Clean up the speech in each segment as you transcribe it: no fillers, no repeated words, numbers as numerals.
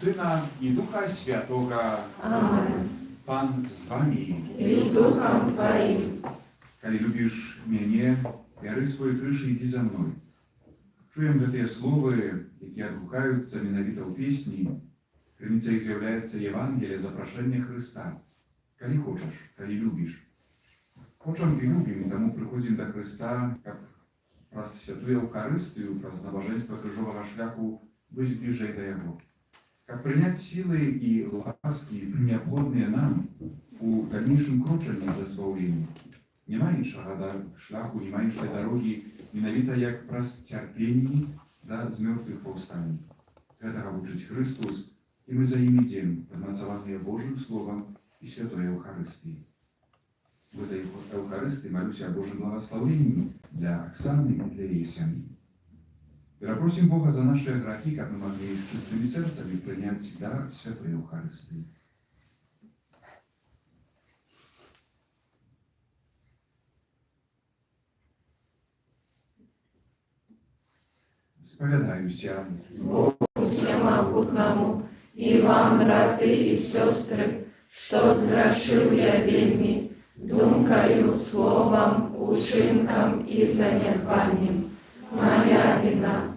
Syna i Ducha Świętego. Amen. Pan z wami. I z Duchem Twoim. Коли любишь меня, бери свой крыш и иди за мной. Чуем гэтыя словы, якія адгукаюцца менавіта ў песні. Крыніцай з'яўляецца Евангелие запрашэння Христа. Калі хочаш, калі любіш. Хочам і любім, і таму прыходзім да Христа, каб праз святую Евхарыстыю, праз набажэнства крыжовага шляху быць бліжэй да Яго. Каб прыняць сілы і ласкі, неабходныя нам у дальнейшым крочанні да збаўлення. Няма іншага шляху, няма іншай дарогі, менавіта як праз цярпенні да з мёртвых паўстання. Гэтага вучыць Христос, і мы за ім ідзем, падмацаваныя Божым Словам і святой Евхарыстыі. В этой Евхарыстыі малюся о Божым благословенні для Оксаны і для яе сям'і. Перапросім Бога за наши грахи, каб мы могли с чистыми сердцами принять дар святой Евхаристии. Споведаюся Богу всемогутному, и вам, браты и сестры, что сгрешил я вельми, думкою, словом, учинком и занедбанием. Моя вина,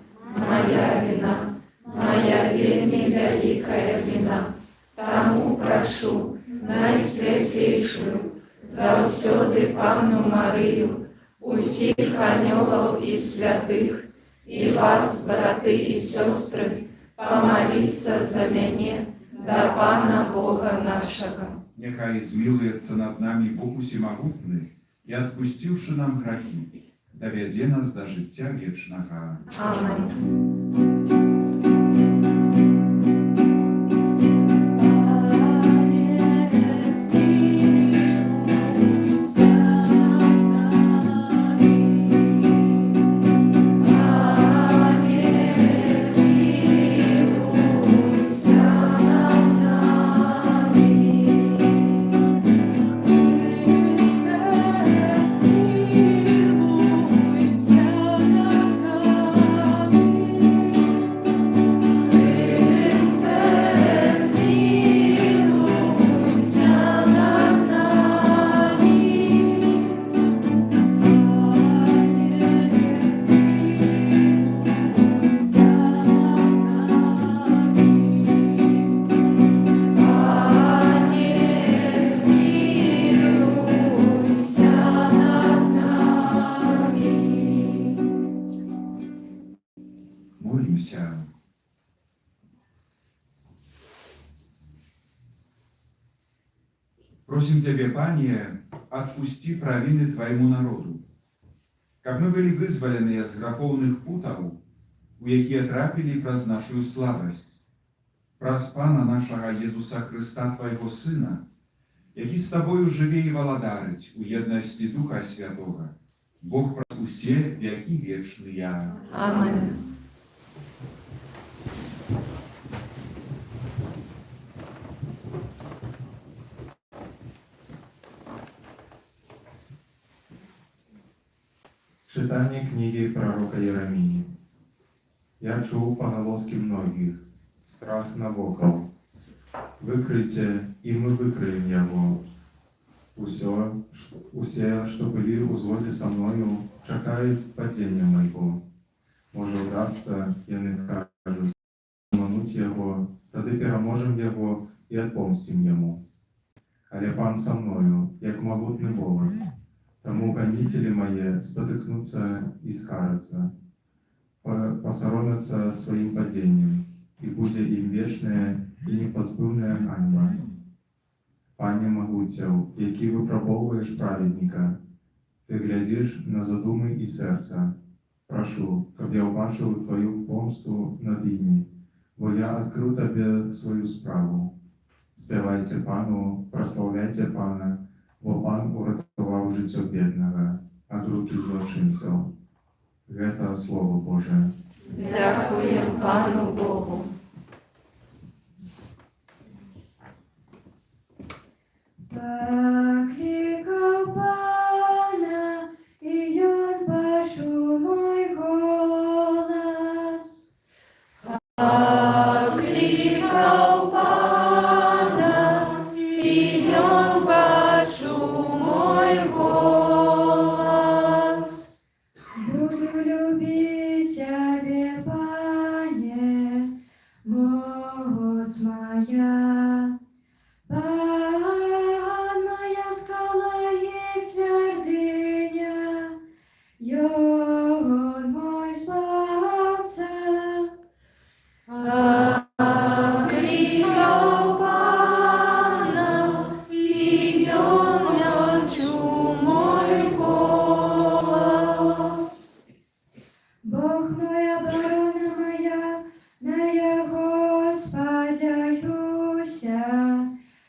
моя вельми великая вина. Тому прошу найсвятейшую, завсёды Панну Марию, усіх анёлов и святых, и вас, браты и сестры, помолиться за меня, до Пана Бога нашего. Нехай змилуется над нами Бог усемогутный, и отпустивши нам грехи, доведе нас до життя вечного. Амен. Молимся. Просим Тебя, Пане, отпусти провины Твоему народу, каб мы были вызволены з граховных путаў, у якія трапілі праз нашу слабасць, праз Пана нашага Езуса Христа, Твоего Сына, які з Тобою жыве і валадарыць у еднасці Духа Святого, Бог праз усе векі вечныя. Амен. Читание книги пророка Еремии. Я чув поголоски многих, страх навокал. Выкройте, и мы выкроем его. Усе, что были у згоді со мною, чекають падіння моего. Може, удастся, яны кажуть, обмануть его, тоді переможем его и отпомстим ему. Але Пан со мною, як могутный Бог. Тому гонители мои спотыкнутся и скарятся, посоромятся своим падением, и будет им вечная и непозбывная ганьба. Пане могутел, який випробовуєш праведника, ти глядиш на задуми і серця. Прошу, щоб я убачив твою помсту над ними, бо я відкрив тобі свою справу. Співайте Пану, прославляйте Пана, бо Пан урятував життя бідного, від руки злочинців. Гэта Слово Боже. Дякуємо Пану Богу. Покликал Пана, и он почул мой голос. Покликал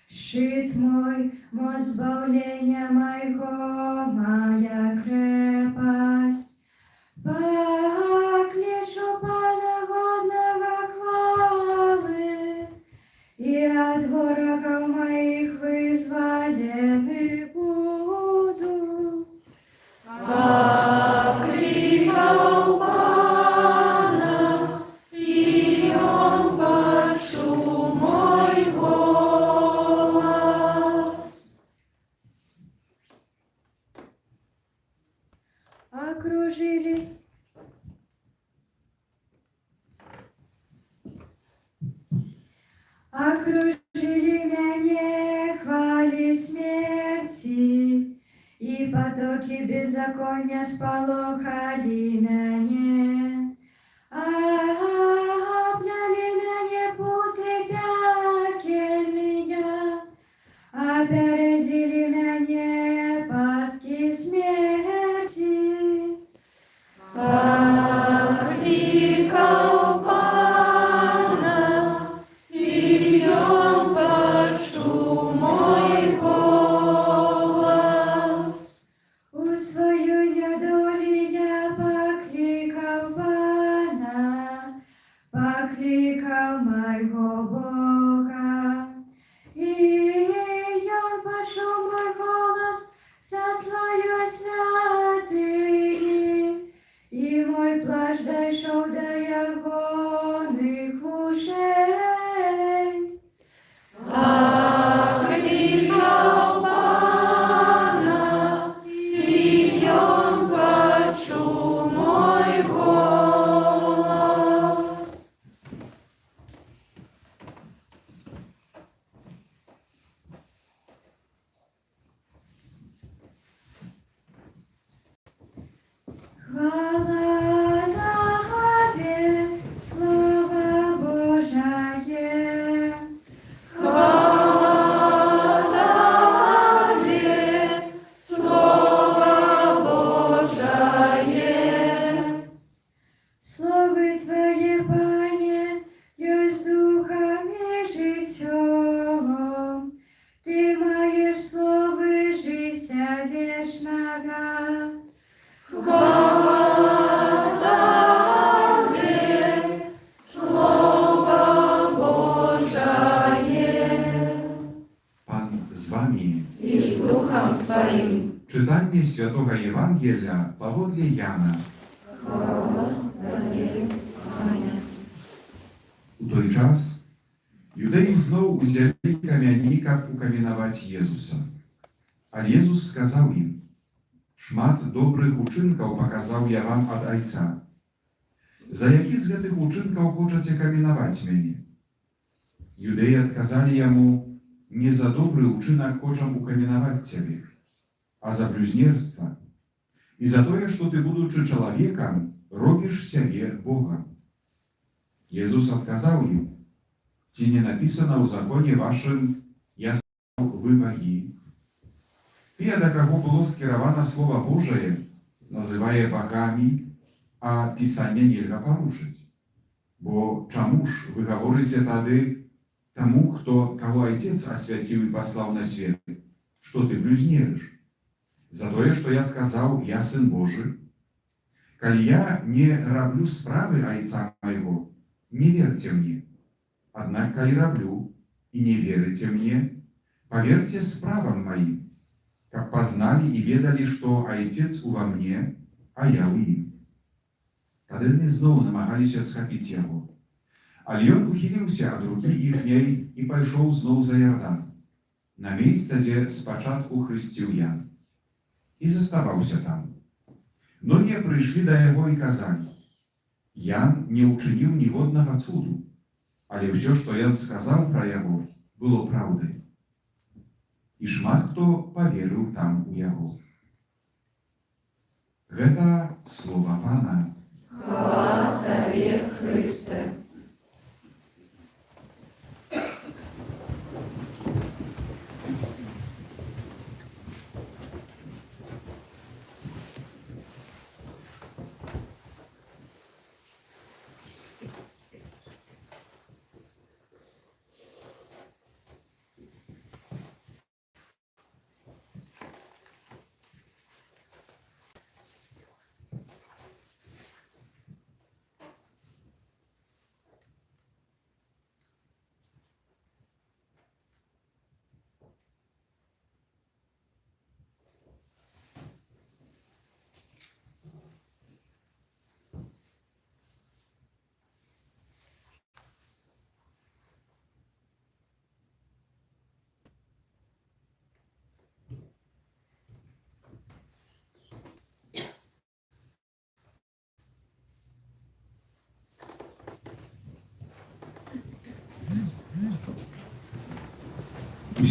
Щит мой, моc збавлення моего, моя крепость. Покличу Пана годного хвалы, и от ворогов моих вызволены буду. Покликал Пана, и он почул мой голос. Окружили меня хвали смерти, и потоки беззакония сполохали меня. Обняли меня путы пекельные, опередили меня пастки смерти. Покликал Пана, и он почул мой голос. У свою недолю я покликал Пана, покликал моего Бога. И он почул мой голос со своей святыни, и мой плач дошел до ягоных ушей. Покликал Пана, и он почул мой голос. Хвала Тебе, Слово Божие. Хвала Тебе, Слово Божие. Слово Твоє, Пане, есть духами життєвом. Ти маєш слово життя вічного. Хвала Тебе, Слово Божие. Pan z wami. І з Духом Твоїм. Czytanie Świętego Ewangelia powodle Jana. Хвала Тобі, Пане. U той час юдеї знову узяли кам'яніка укамінувати Єзуса. А Єzus сказав їм: «Шмат добрих учинків показав я вам від Отця. За які з гэтых учинків хочете камінувати мене?» Юдеї відказали йому: «Не за добрий учинок хочем укамінувати тебе, а за блюзнерство, і за то, що ти, будучи чоловіком, робиш себе Богом». Єzus відказав їм: «Ті не написано у законі вашим, я сказав, ви боги». Тыя, до кого было скіравана Слово Божие, называе богами, а Писание нельга порушить. Бо чому ж ви говорите тады тому, кого Отец освятил и послал на свет, что ты блюзнеришь? За то, что я сказал, я Сын Божий. Коли я не роблю справы Отца моего, не верьте мне. Однако, коли роблю и не верите мне, поверьте справам моим, как познали и ведали, что Отец во мне, а я у им. Тады они знову намагалися схапіць яго. Але ён ухіліўся ад рукі іхняй і пайшоў зноў за Ярдан, на месца, дзе спачатку хрысціў Ян, і заставаўся там. Многія прыйшлі да яго і казалі: «Ян не ўчыніў ніводнага цуду, але ўсё, што Ян сказаў пра яго, было праўдай». І шмат хто поверыў там у яго. Гэта слова Пана. Хвала Тобі, Христе.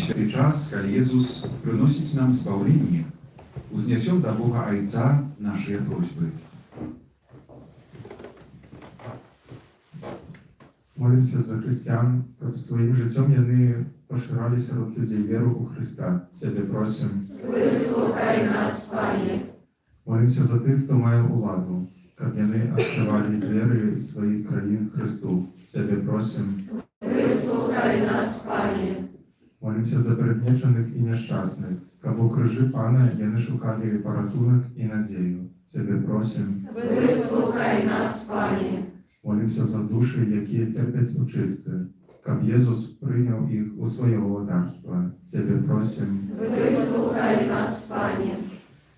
święty czas, kiedy Jezus przynosić nam zbawienie, uzniesią do Boga Ojca nasze prośby. Молимся за христиан, щоб своїм життям вони поширали серед людей віру у Христа. Тебе просимо. Вислухай нас, Пане. Молимся за тих, хто має владу, щоб вони відкривали двері своїх країн Христу. Тебе просимо. Вислухай нас, Пане. Молимся за пригнічених і нещасних, щоб у крижі Пана вони шукали порятунок і надію. Тебе просимо. Вислухай нас, Пане. Молимся за душі, які терпять у чисті, щоб Єсус прийняв їх у своє володарство. Тебе просимо. Вислухай нас, Пане.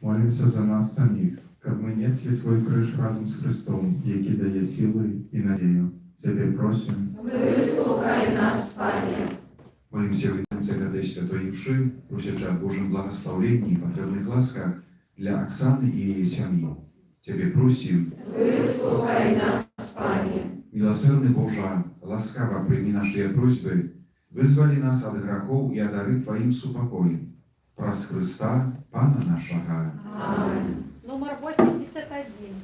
Молимся за нас самих, щоб ми несли свій криш разом з Христом, який дає сили і надію. Тебе просимо. Вислухай нас, Пане. Молимся в конце этой святой мши, просячи о Божьем благословении и потребных ласках для Оксаны и ее семьи. Тебе просим, Вислухай нас, Пане. милосердный Божа, ласкаво прими наши просьбы, вызвали нас от грехов и одари Твоим супокоем. Прос Христа, Пана нашего. Аминь. Номер 81.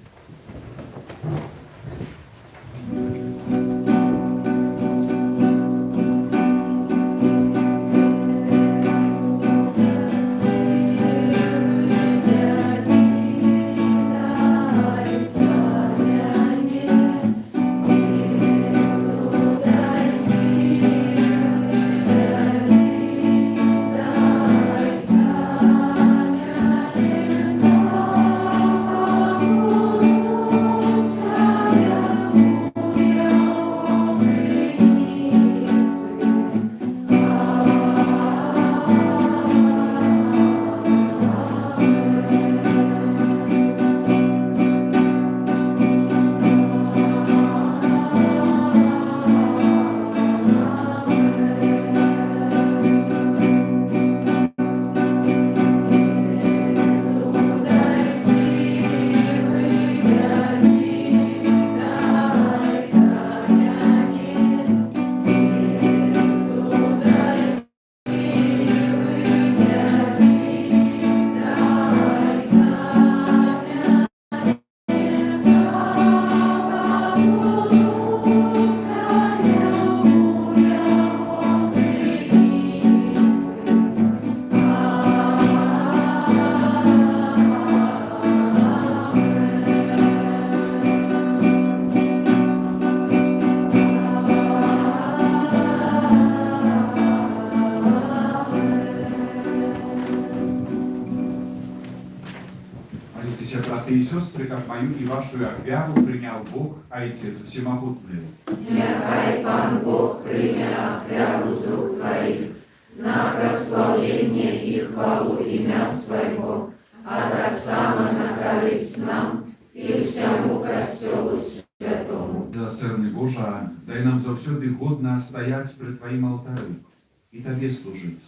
Молитесь, братья и сестры, как мою и вашу вяру принял Бог, Отец Всемогутный. Нехай Пан Бог прийме отряву з рук Твоих на прославление и хвалу имя Своего, а так само на користь нам и всему костелу святому. Милосердный Божа, дай нам завсёды годно стоять пред Твоим алтарем и Тебе служить.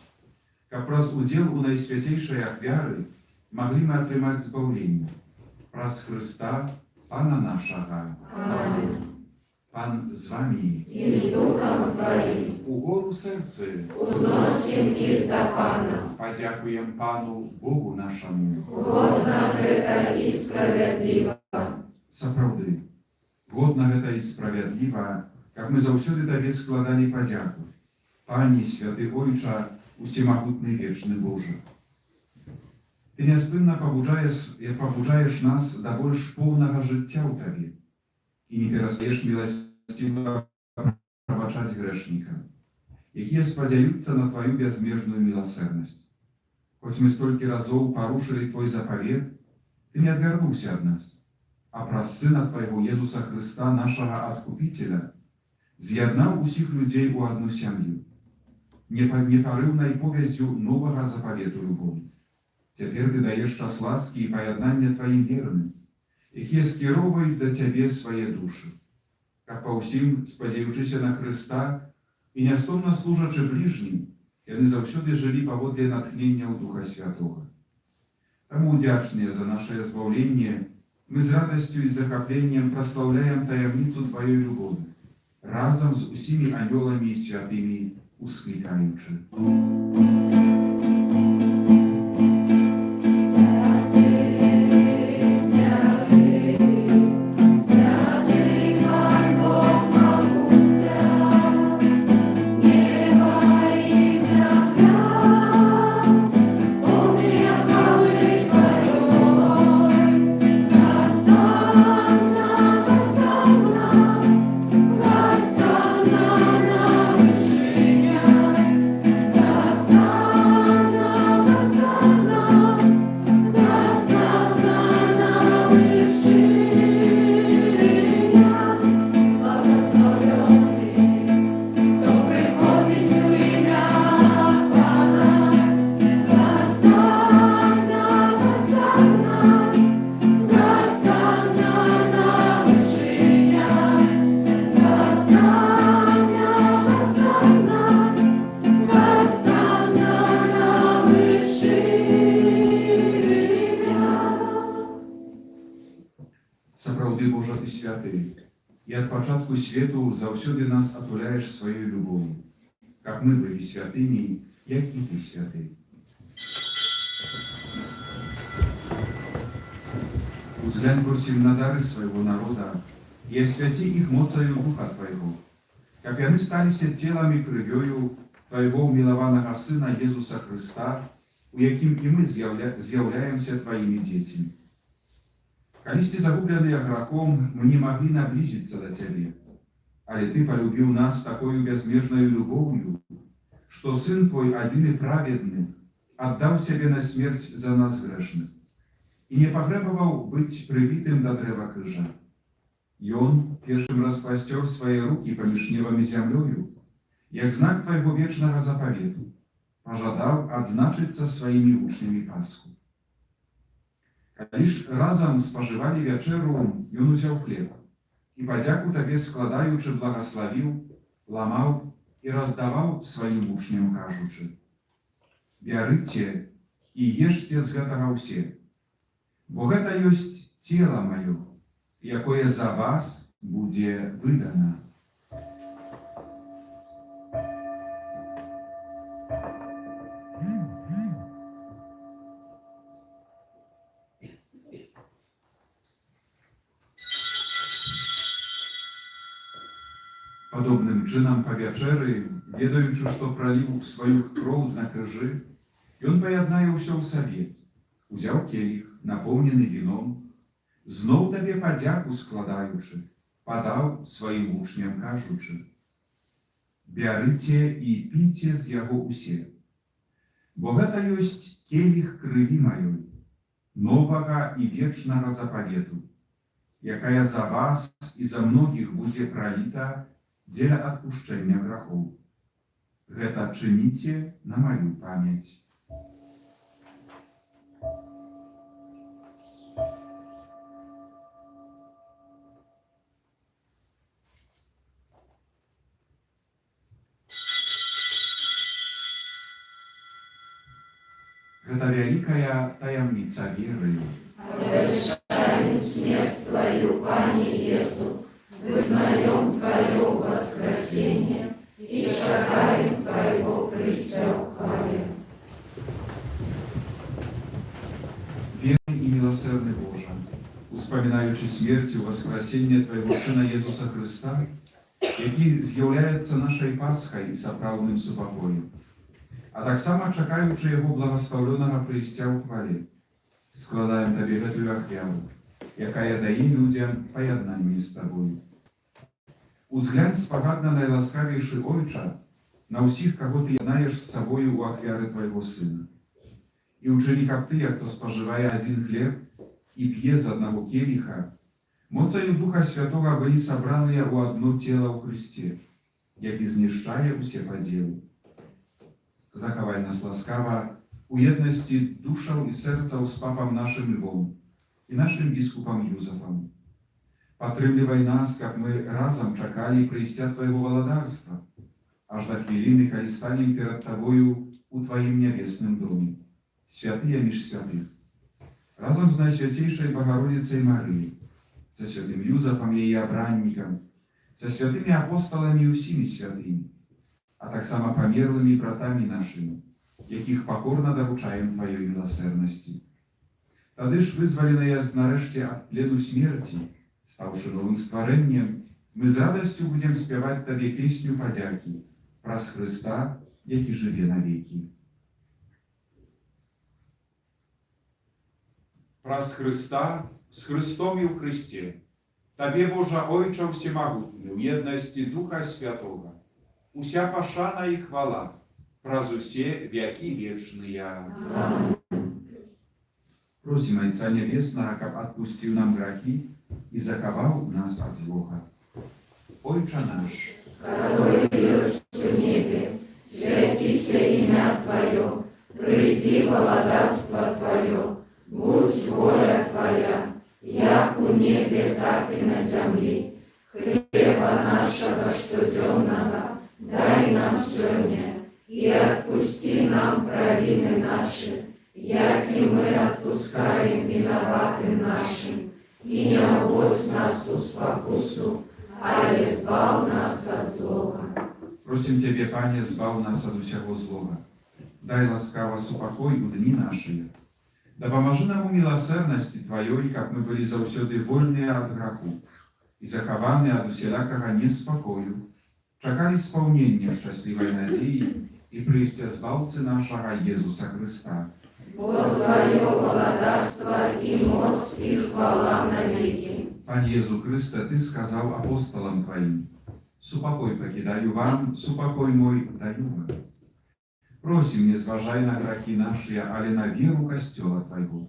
Как раз удел у Найсвятейшей вяры могли мы отрымать збавление. Прос Христа, Пана нашего. Аминь. Пан з вами. И с Духом Твоим Угору серце. узносим их до Пана. Подякуем Пану Богу нашему. Годно это и справедливо. Сапраўды, годна гэта і справядліва, каб мы заўсёды Табе складалі падзяку. Пане, святы Ойча, усемагутны вечны Божа. Ты няспынна пабуджаеш нас да больш поўнага жыцця ў Табе і не перастаеш міласціва прабачаць грэшніка, якія спадзяюцца на Твою бязмежную міласэрнасць. Хоць мы столькі разоў парушылі Твой запавет, Ты не адвярнуўся ад нас, а праз Сына Твайго Езуса Христа, нашага Адкупіцеля, з'яднаў усіх людзей у адну сям'ю, непарыўнай повяззю новага запавету любові. Цяпер Ты даеш час ласкі і паяднання Тваім верным, якія скіроўваюць да Цябе свае душы, каб па ўсім, спадзяючыся на Хрыста і нястомна служачы бліжнім, яны заўсёды жылі паводле натхненняў Духа Святога. Таму удзячныя за нашае збаўленне, мы з радасцю і захапленнем праслаўляем таямніцу Тваёй любові разам з усімі анёламі і святымі usklikaючи. Сапраўды, Божа, Ты святы, и от початку свету завсёды нас отуляешь своей любовью, как мы были святыми, як и Ты святый. Взглянь, просим, на дары своего народа и освяти их мocою Духа Твоего, как они стались телами крывёю Твоего умилованного Сына Иисуса Христа, у яким и мы з'являемся Твоими детьми. Калісьці загубленыя грахом, мы не могли наблизиться до Тебе, але Ты полюбил нас такою безмежною любовью, что Сын Твой, один и праведный, отдал себе на смерть за нас грешных и не погребовал быть прибитым до древа крыжа. И Он первым распростер свои руки помеж небом и землею, як знак Твоего вечного заповеду, пожадал отзначиться своими учнями Пасху. Лишь разом споживали вечеру, и Он узял хлеб, и подяку Тебе складаючи благословил, ламал и раздавал своим учням, кажучи: «Бярыце и ешьте з гэтага ўсе, бо гэта ёсць цела маё, якое за вас будзе выдана». Подобным чынам па вячэры, ведаючы, што праліў сваю кроў на крыжы, ён паяднае ўсё ў сабе, узяў келіх, напоўнены віном, зноў Табе падзяку складаючы, падаў сваім вучням, кажучы: «Бярыце і піце з яго ўсе, бо гэта ёсць келіх крыві маёй, новага і вечнага запавету, якая за вас і за многіх будзе праліта дзеля адпушчэння грахоў. Гэта чыніце на маю памяць». Гэта вялікая таямніца веры. Обещаем смерть Твою, Пане Иису, вызнаем Твое воскресение и шагаем Твоего прийстя в хвале. Верный и милосердный Боже, успоминаючи смерть и воскресение Твоего Сына Иисуса Христа, який з'являється нашою Пасхою і сапраўдним супокоєм, а так само чекаючи Його благословленого прийстя у хвалі, складаємо Тобі гэтую ахвяру, якая дає людям поєднання з Тобою. Узглянь спогадно найласкавейший Ойча на усіх, кого Ти єднаєш з собою у ахвяри Твоєго Сина. І учини, як Ти, хто споживає один хліб і п'є з одного келиха, мocою Духа Святого были собраны у одно тело у Христе, як і знищає усе поділи. Заховай нас ласкаво у єдності душаў і серцаў з папам нашим Львом і нашим біскупом Юзефом. Падтрымлівай нас, как мы разом чакали прийстя Твоего владарства, аж до хвилины, калі станем перед Тобою у Твоим небесным доме, святые між святых, разом з Найсвятейшей Богородицей Марии, со святым Юзефом, ее обранником, со святыми апостолами и усими святыми, a tak samo pomierłymi bratami naszymi, jakich pokorno dorучаем Twojej miłosierności. Tadyż wyzwolone jest nareszcie od tlenu śmierci, z fałszywym stworzeniem, my z radością będziemy śpiewać Tobie pieśnię podzięki, przez Chrysta, jaki żyje na wieki. Przez Chrysta, z Chrystom i w Chryście, Tobie Boża Ojcze Всемогутny, w jedności Ducha Świętego, usia paszana i chwała, przez usie wieki wieczne. Amen. Prosimy Ojca Niebiesnego, aby odpuścił nam grzechy i zachował nas od zła. Ojcze nasz, Который есть в небе, святися имя Твое, приди владарство Твое, будь воля Твоя, як у небе, так и на земле. Хлеба нашего штоденного дай нам сегодня, и отпусти нам провины наши, як и мы отпускаем виноватым нашим, и не вводь нас в спокусу, ale zbaw nas od złego. prosimy Ciebie, Panie, zbaw nas od всего zła. Daj łaskawa spokój u dni naszych. Da pomoże nam miłosierności Twojej, jak my byli zawsze wolni od grzechu i zachowani od wszelkiego niespokoju, czekali spełnienia szczęśliwej nadziei i przyjścia Zbawcy naszego Jezusa Chrysta. Bo Twoje władarstwo i moc i chwała na wieki. Panie Jezu Chryste, Ty skazał apostolam Twoim, supokój покидаю Wam, supokój mój daju Wam. Prosim, nie zważaj na grzechy nasze, ale na wierę Kościoła Twojego.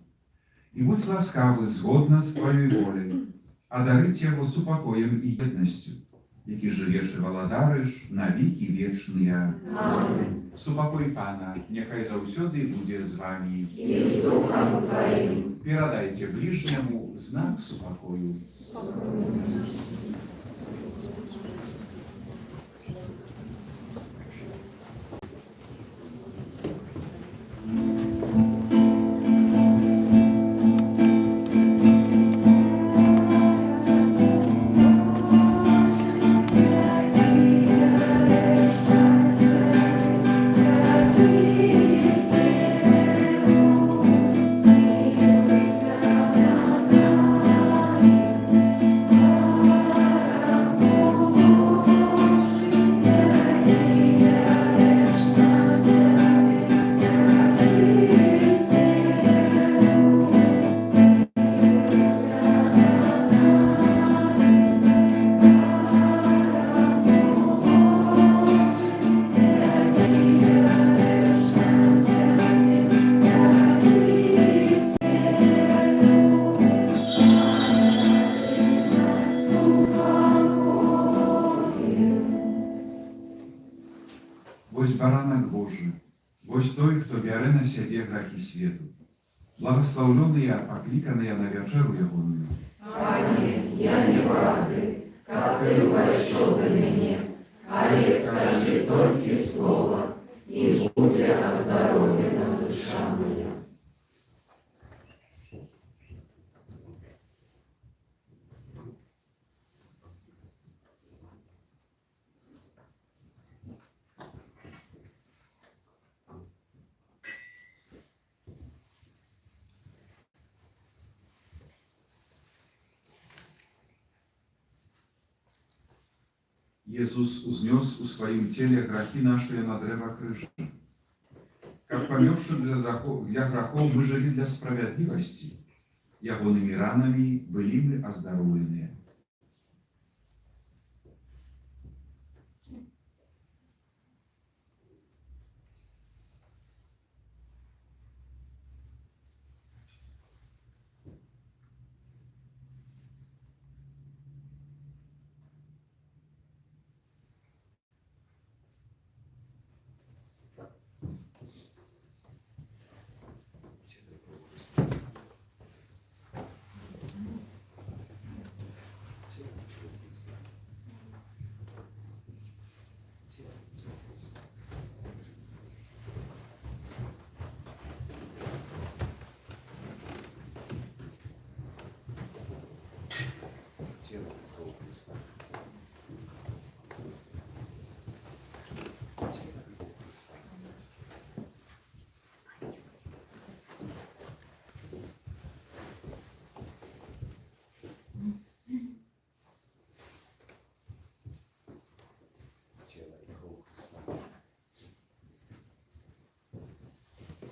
I bądź łaskawy zgodnie z Twojej wolą, a daryć Jego supokojem i jednością, jaki żyjesz i wладариш na wieki wieczne. Amen. Supokój Pana, niechaj zawsze będzie z Wami. I z Duchem Twoim. Передайте ближнему знак супокою. Boś baranek Boży, boś той, kto bierze na siebie grzechy światu. Благословленный я, покликанный я на вечеру Ягоную. Пане, я не рады, как Ты вошел до меня, але скажи только слово, и будет оздоровлена душа моя. Jezus uzniósł w swoim ciele grzechy nasze na drzewa krzyża. Jak pomierszy dla grzechów, my żyli dla sprawiedliwości. Jagonymi ranami byliśmy ozdrowieni.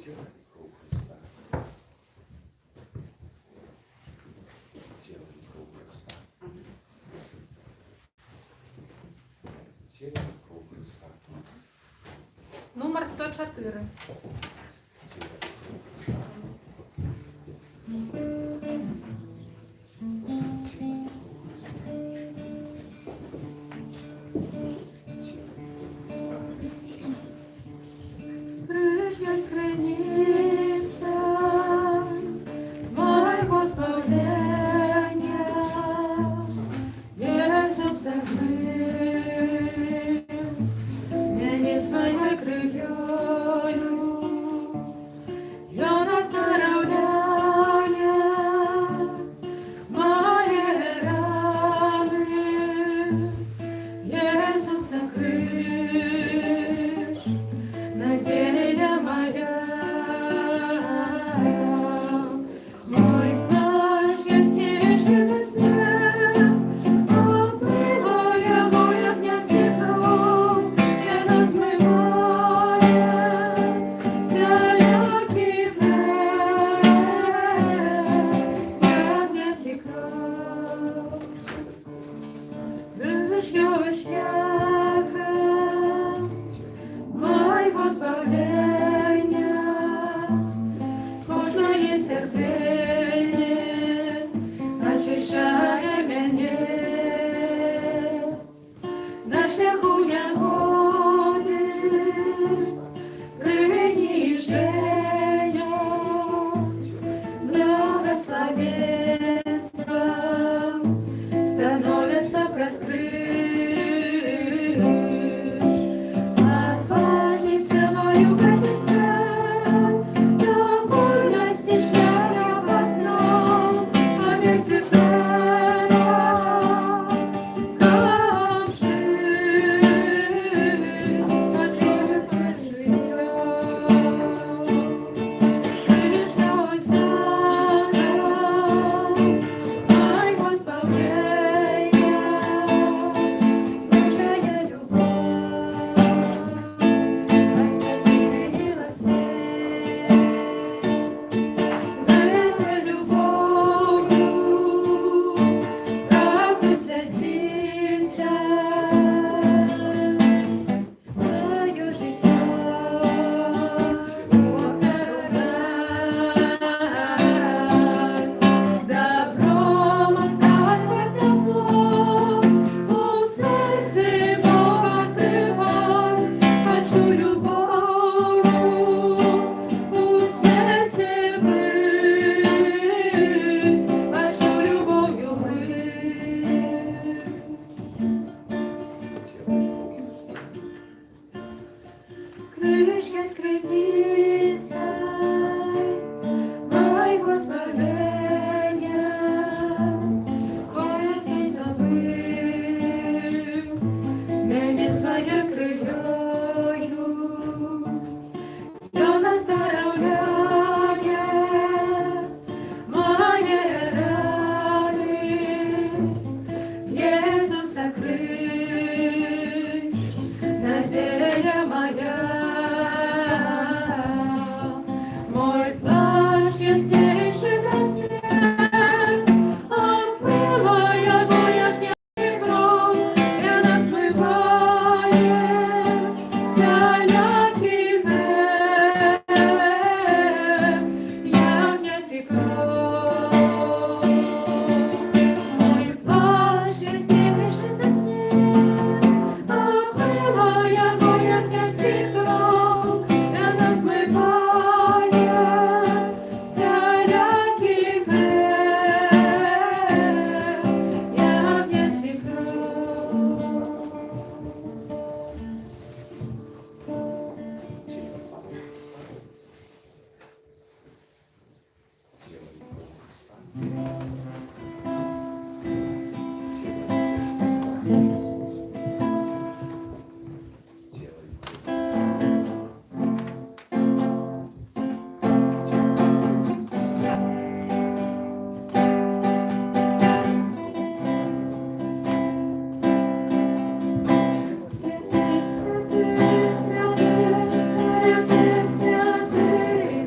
Сделай круг Христа. Делай круг Христа. Делай круг Христа. Номер 104. Делай круг Христа. Крышка скрыница, моего спавления, Иисус открыл меня своей кровью, и Он оздоровляет мои раны. Иисус открыл надежда моя, мой плащ яснейший заснет, оплывая мой огня стеклом, и размывая всякий вред, огня стеклом, рыжью шляхом моего спавления, кожное терпение, очищая меня, на шляху не будет принижения, благословенством становится проскрыть. Отважность мою потискал, довольности шляхя познал, а мертвец как жить, хочу жить. Пришел знаком моего спавления, Божья любовь осветила свет. Этой любовью правду святится, свое житье охранять, добром отказывать на зло, у сердце Бога открывать. Хочу любовью у свете быть, хочу любовью быть. Крышкой скрипницей моего спавления, кое-кто забыл меня своей кровью, и Он оздоровляет мои раны. Иисус открыть надежда моя, мой плащ яснейший засвет, отмывая мой огня стеклом, и размывая всякий вред, огня стеклом. Мой плащ яснейший засвет, оплывая мой огня стеклом, и размывая всякий вред, огня стеклом. Святый, святый, святый, святый,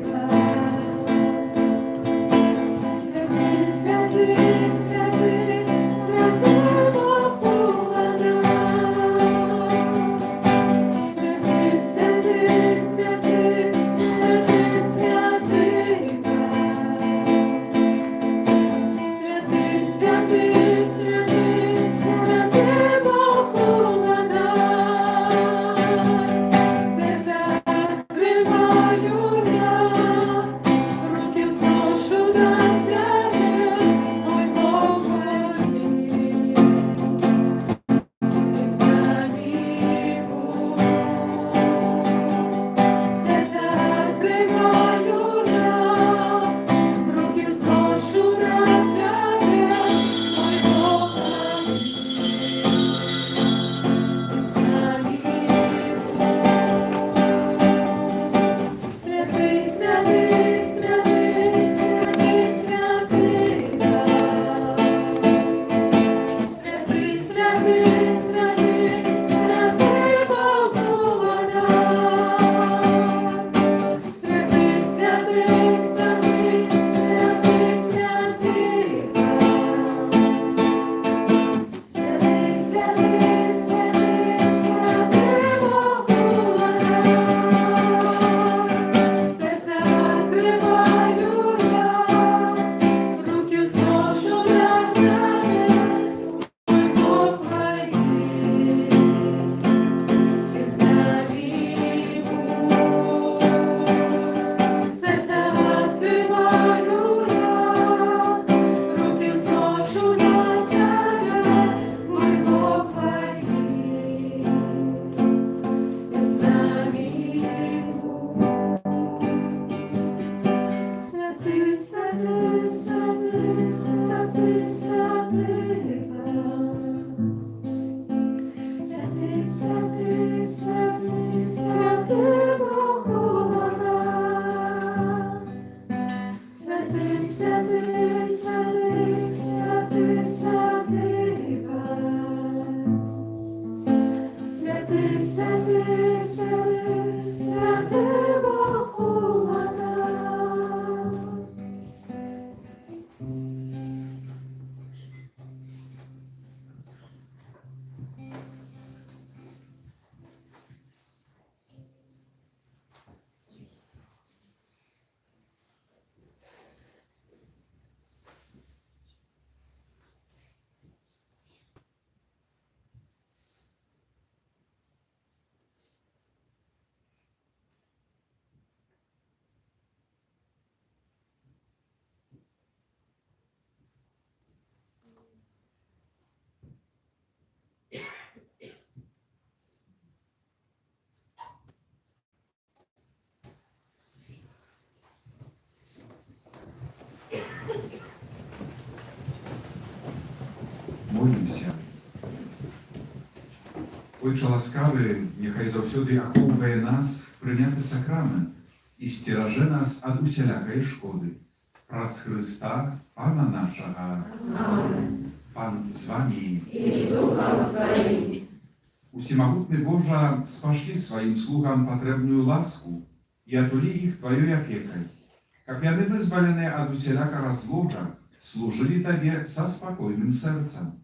Памолімся. Отче ласкавы, няхай заўсёды ахоўвае нас прыняты сакрамент і сцеражэ нас ад усялякай шкоды. Праз Хрыста, Пана нашага. Amen. Пан з вами. I z duchem Twoim. Усемагутны Божа, спашлі сваім слугам патрэбную ласку і атулі іх Тваёй апекай, каб яны вызваленыя ад усялякага злога служылі Табе са спакойным сэрцам.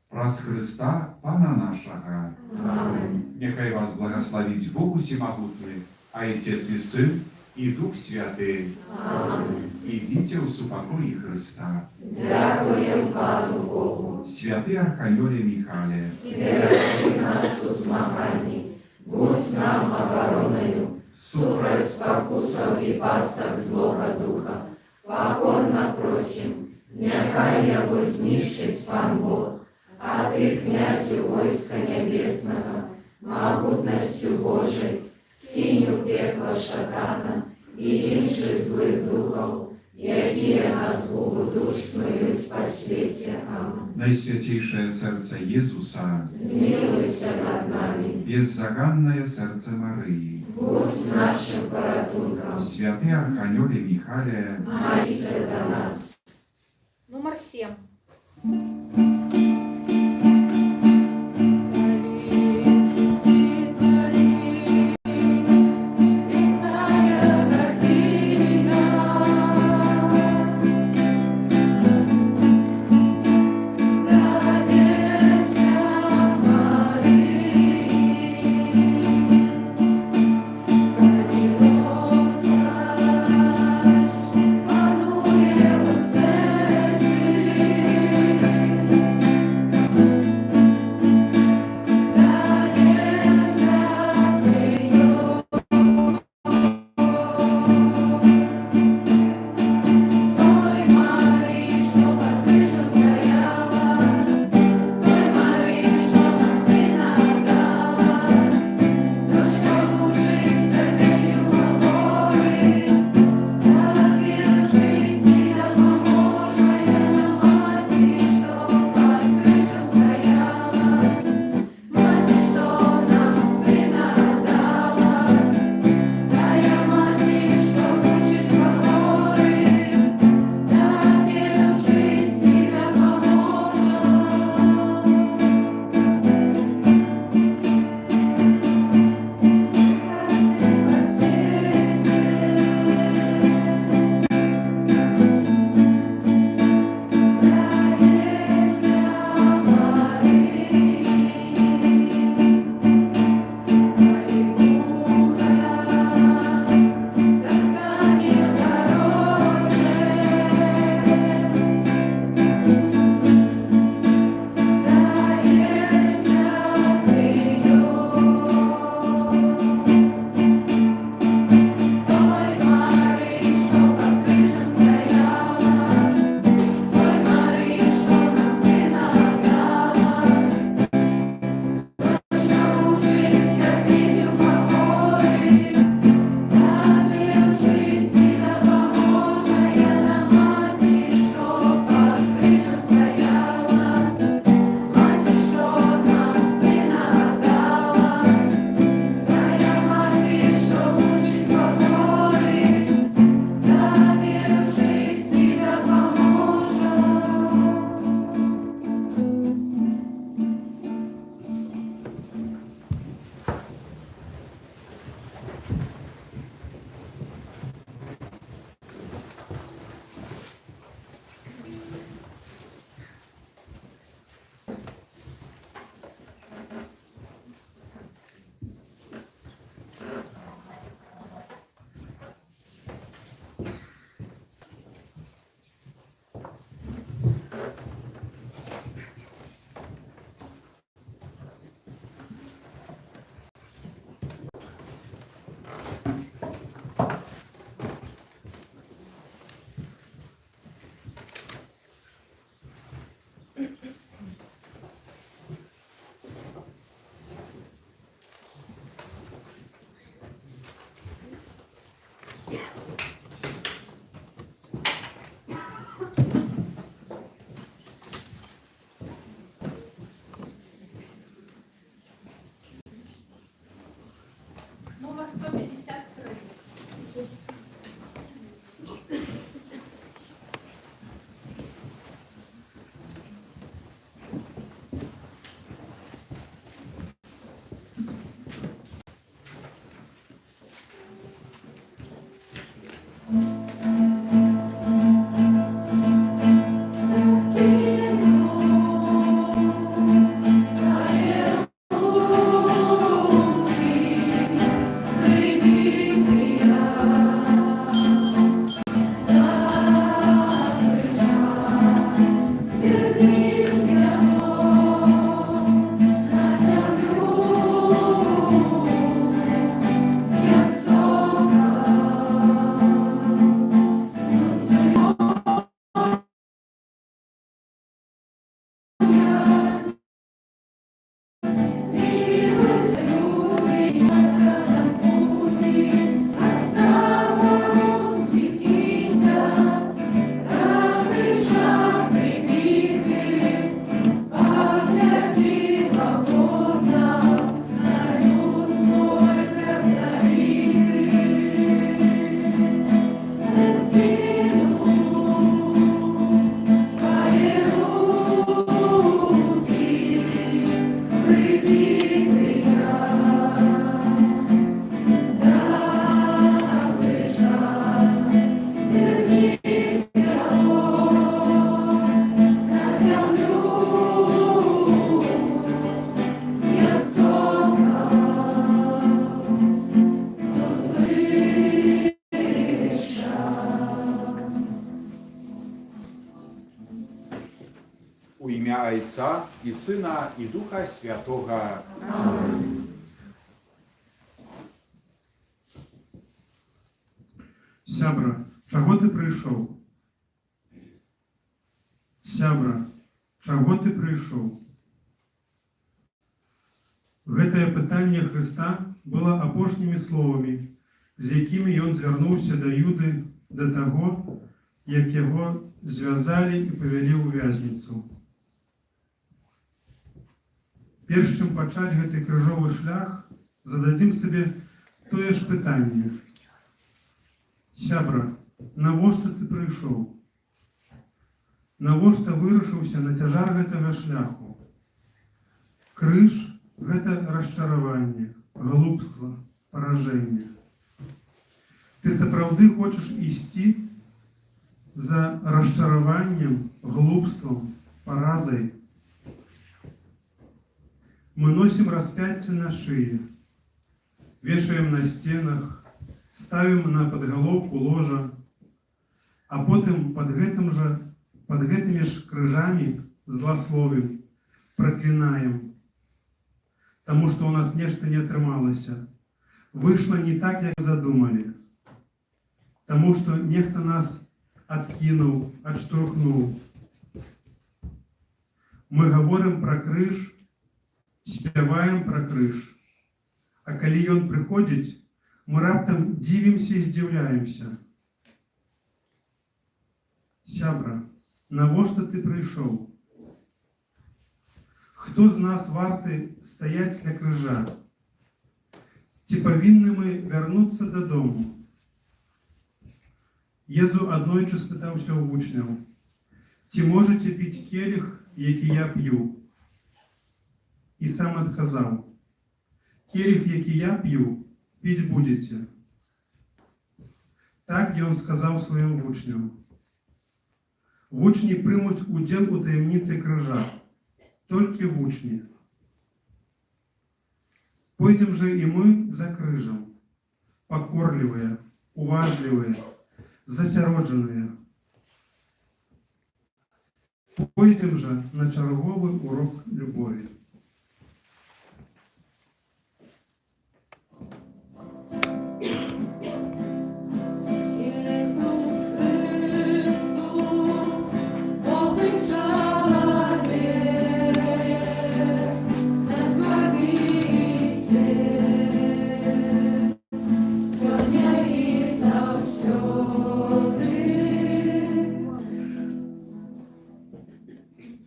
Праз Хрыста, Пана нашага. Amen. Няхай вас благословить Бог усемогутный, Отец и Сын, и Дух Святый. Amen. Идите в супокои Христа. Дякуємо Пану Богу. Святый Архангеле Михайле, І бережи нас у змаганні, будь нам обороною, супроть спокусов і пасток злого духа. Покорно просим, нехай його знищить Пан Бог, а ти, князю войска небесного, могутностью Божией, скинь у пекла шатана і інших злих духов, які нас душ снують по світі. Амин. Najświętейшее сердце Иисуса, Змилуйся над нами, беззаганное сердце Марии, будь нашим порятунком, Святый Архангеле Михайле, молися за нас. Номер 7. Панує у серці, ім'я Айца і Сина, і Духа Святого. Сябра, чаго ты прыйшоў? Сябра, чаго ты прыйшоў? Гэтае пытанне Хрыста было апошнімі словамі, з якімі ён звярнуўся да Юды да таго, як яго звязалі і павялі ў вязніцу. Перш чым пачаць гэты крыжовы шлях, зададзім сабе тое ж пытанне. Сябра, навошта ты прыйшоў? Навошта вырашыўся на цяжар гэтага шляху? Крыж – гэта расчараванне, глупства, паражэнне. Ты сапраўды хочаш ісці за расчараваннем, глупствам, паразай? Мы носім распяцце на шыі, вешаем на стенах, ставім на падгалоўку ложа, а потым пад гэтымі ж крыжамі зласловім, праклінаем, таму што ў нас нешта не атрымалася, выйшла не так, як задумалі, таму што нехта нас адкінуў, адштурхнуў. Мы гаворым пра крыж, спяваем пра крыж, а калі ён прыходзіць, мы раптам дзівімся і здзіўляемся. Сябра, навошта ты прыйшоў? Хто з нас варты стаяць ля крыжа? Ці павінны мы вярнуцца дадому? Езу аднойчы спытаўся ў вучняў: ці можаце піць келіх, які я п'ю? І сам адказаў: келіх, які я п'ю, піць будзеце. Так ён сказаў сваім вучням. Вучні прымуць удзел у таямніцы крыжа, толькі вучні. Пойдзем жа і мы за крыжам, пакорлівыя, уважлівыя, засяроджаныя. Пойдзем жа на чарговы урок любові.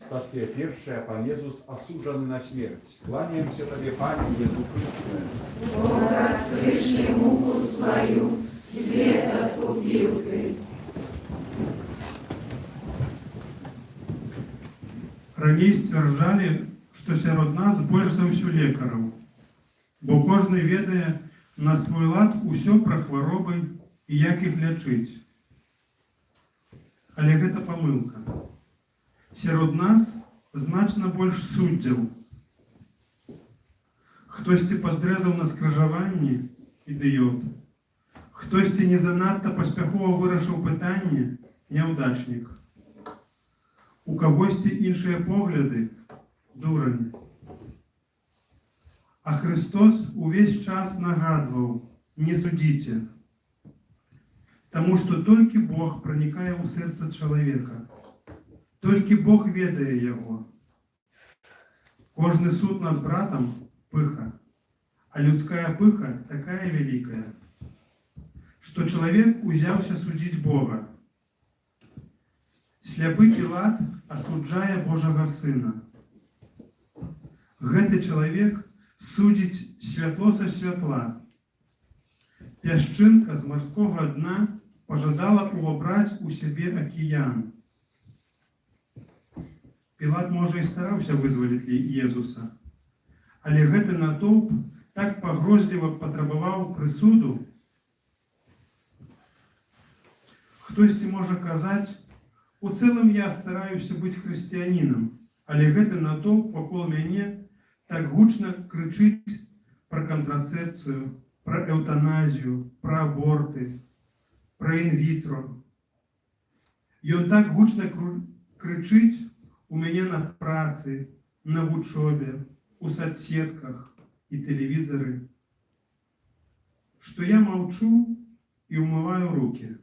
Stacja pierwsza, Pan Jezus осужденный на śmierć. Kłaniam się Tobie, Panie Jezu Chryste. Бог, раскрывший муку свою, свет откупил ты. Раней сцвярджалі, што сярод нас больш за ўсё лекараў, бо кожны ведае на свой лад усё пра хваробы і як іх лячыць. Але гэта памылка. Сярод нас значна больш суддзяў. Хтосьці падрэзаў на скрыжаванні – ідыёт. Хтосьці не занадта паспяхова вырашыў пытанне – няўдачнік. У кагосьці іншыя погляды – дурань. А Христос увесь час нагадваў: не судзіце. Таму што толькі Бог пранікае ў сэрца чалавека. Толькі Бог ведае яго. Кожны суд над братам – пыха, а людская пыха такая вялікая, што чалавек узяўся судзіць Бога. Сляпы Пілат асуджае Божага Сына. Гэты чалавек судзіць святло са святла. Пясчынка з марскога дна пажадала увабраць у сябе акіян. Пілат, можа, і стараўся вызваліць Езуса, але гэты натоўп так пагрозліва патрабаваў прысуду. Хтосьці можа казаць: у цэлым я стараюся быць хрысціянінам, але гэты натоўп вакол мяне так гучна крычыць пра кантрацэпцыю, пра эўтаназію, пра аборты, пра інвітро. Ён так гучна крычыць у мяне на працы, на вучобе, у соцсетках и телевизоры, что я молчу и умываю руки.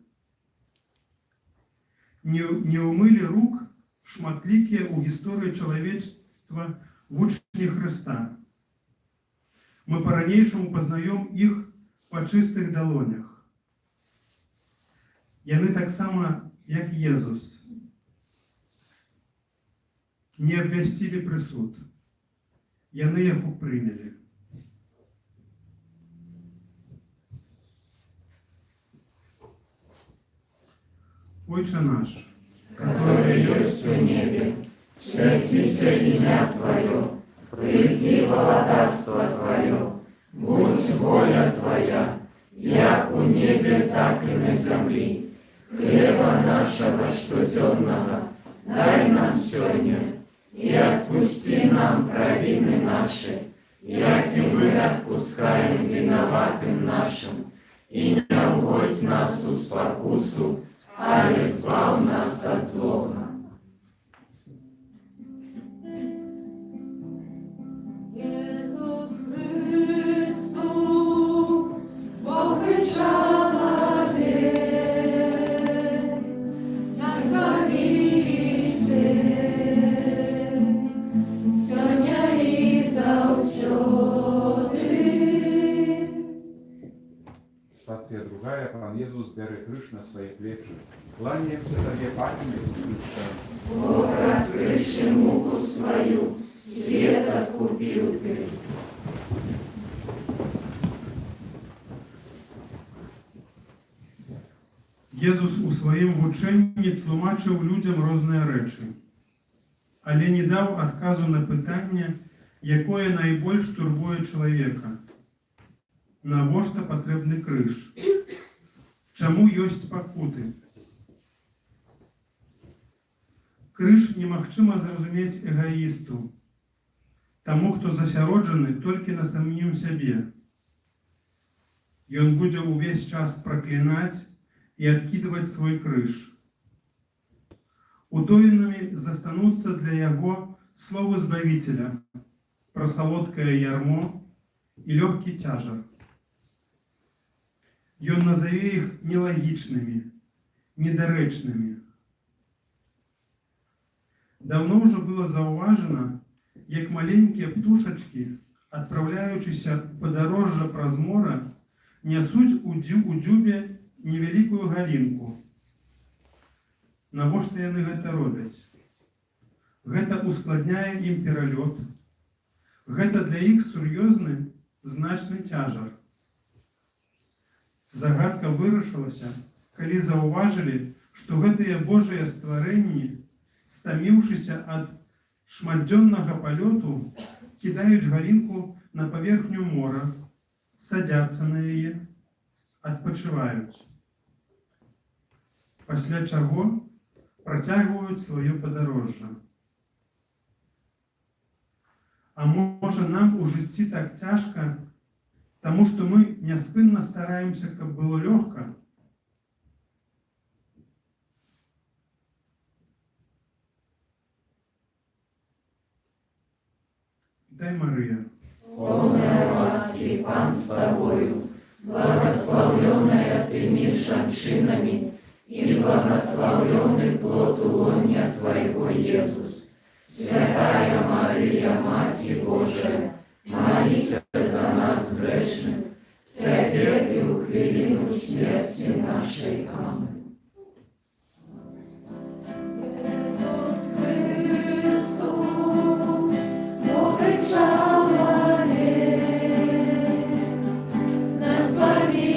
Не умыли рук шматлікія ў гісторыі чалавецтва вучні Хрыста. Мы по-ранейшаму познаем их по чистых долонях. Яны таксама, як Езус, не абвясцілі прысуд. Яны яго прынялі. Отче наш, который есть в небе, святися имя Твое, приди владарство Твое, будь воля Твоя, як у небе, так и на земле. Хлеба нашего штоденного дай нам сегодня, и отпусти нам провины наши, як и мы отпускаем виноватым нашим, и не уводь нас в спокусу, а избавь нас от злого. Jezus Chrystus, Bóg i człowiek, nasz Zbawiciel, сегодня и завсёды. Stacja druga. Pan Jezus bierze krzyż na swoje plecy. Kłaniam się Tobie, Panie Jezu Chryste. Бог, раскрывший муку свою, свет откупил Ты. Езус у сваім вучэнні тлумачыў людзям розныя рэчы, але не даў адказу на пытанне, якое найбольш турбуе чалавека. Навошта патрэбны крыж? Чаму ёсць пакуты? Крыж немагчыма зразумець эгаісту, таму, хто засяроджаны толькі на самім сябе. Ён будзе ўвесь час праклінаць и откидывать свой крыж. Удоенными застанутся для его слово Збавителя про солодкое ярмо и легкий тяжар. И он назове их нелогичными, недоречными. Давно уже было зауважено, як маленькие птушечки, отправляючися подорожжа праз мора, несуть у дзюбе невялікую галінку. Навошта яны гэта робяць? Гэта ускладняе ім пералёт. Гэта для іх сур'ёзны, значны цяжар. Загадка вырашылася, калі заўважылі, што гэтыя Божыя стварэнні, стаміўшыся ад шматдзённага палёту, кідаюць галінку на паверхню мора, садзяцца на яе, адпачываюць. Пасля чаго працягваюць сваё падарожжа. А можа, нам у жыцці так цяжка, таму што мы няспынна стараемся, каб было лёгка? Дай Мария. Полная ласки, Пан с тобою, благословленная ты меж женщинами, и благословленный плод лоня Твоего, Иисус. Святая Мария, Матерь Божия, молись за нас грешных, теперь и в хвилину смерти нашей. Аминь. Jezus Chrystus, Bóg i człowiek, nasz Zbawiciel,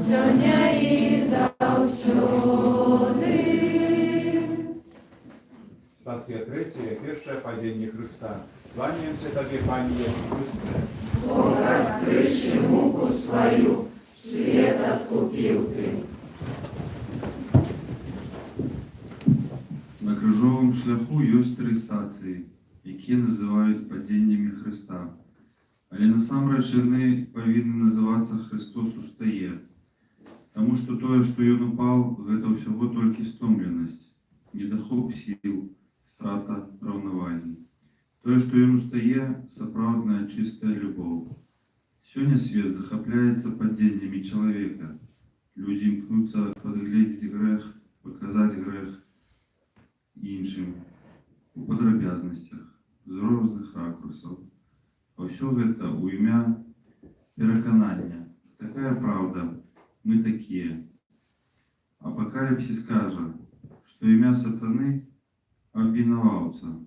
сегодня и завсёды. Stacja trzecia. Pierwsze падение Chrysta. Kłaniam się Tobie, Panie Jezu Chryste. Бог, раскрывший муку свою, свет откупил Ты. На крыжовым шляху ёсць тры стацыі, якія называюць падзеннямі Хрыста. Але насамрэч яны павінны называцца «Христос устае», таму Таму што тое, што ён упаў, гэта ўсяго толькі стомленасць, недахоп сіл, страта раўнавагі. Тое, што ён устае, сапраўдная чыстая любоў. Сёння свет захапляецца падзеннямі чалавека. Людзі імкнуцца падгледзець грэх, паказаць грэх іншым у падрабязнасцях, з розных ракурсаў. А ўсё гэта ў імя пераканання. Такая праўда, мы такія. Апакаліпсіс кажа, што імя сатаны абвінаваўца,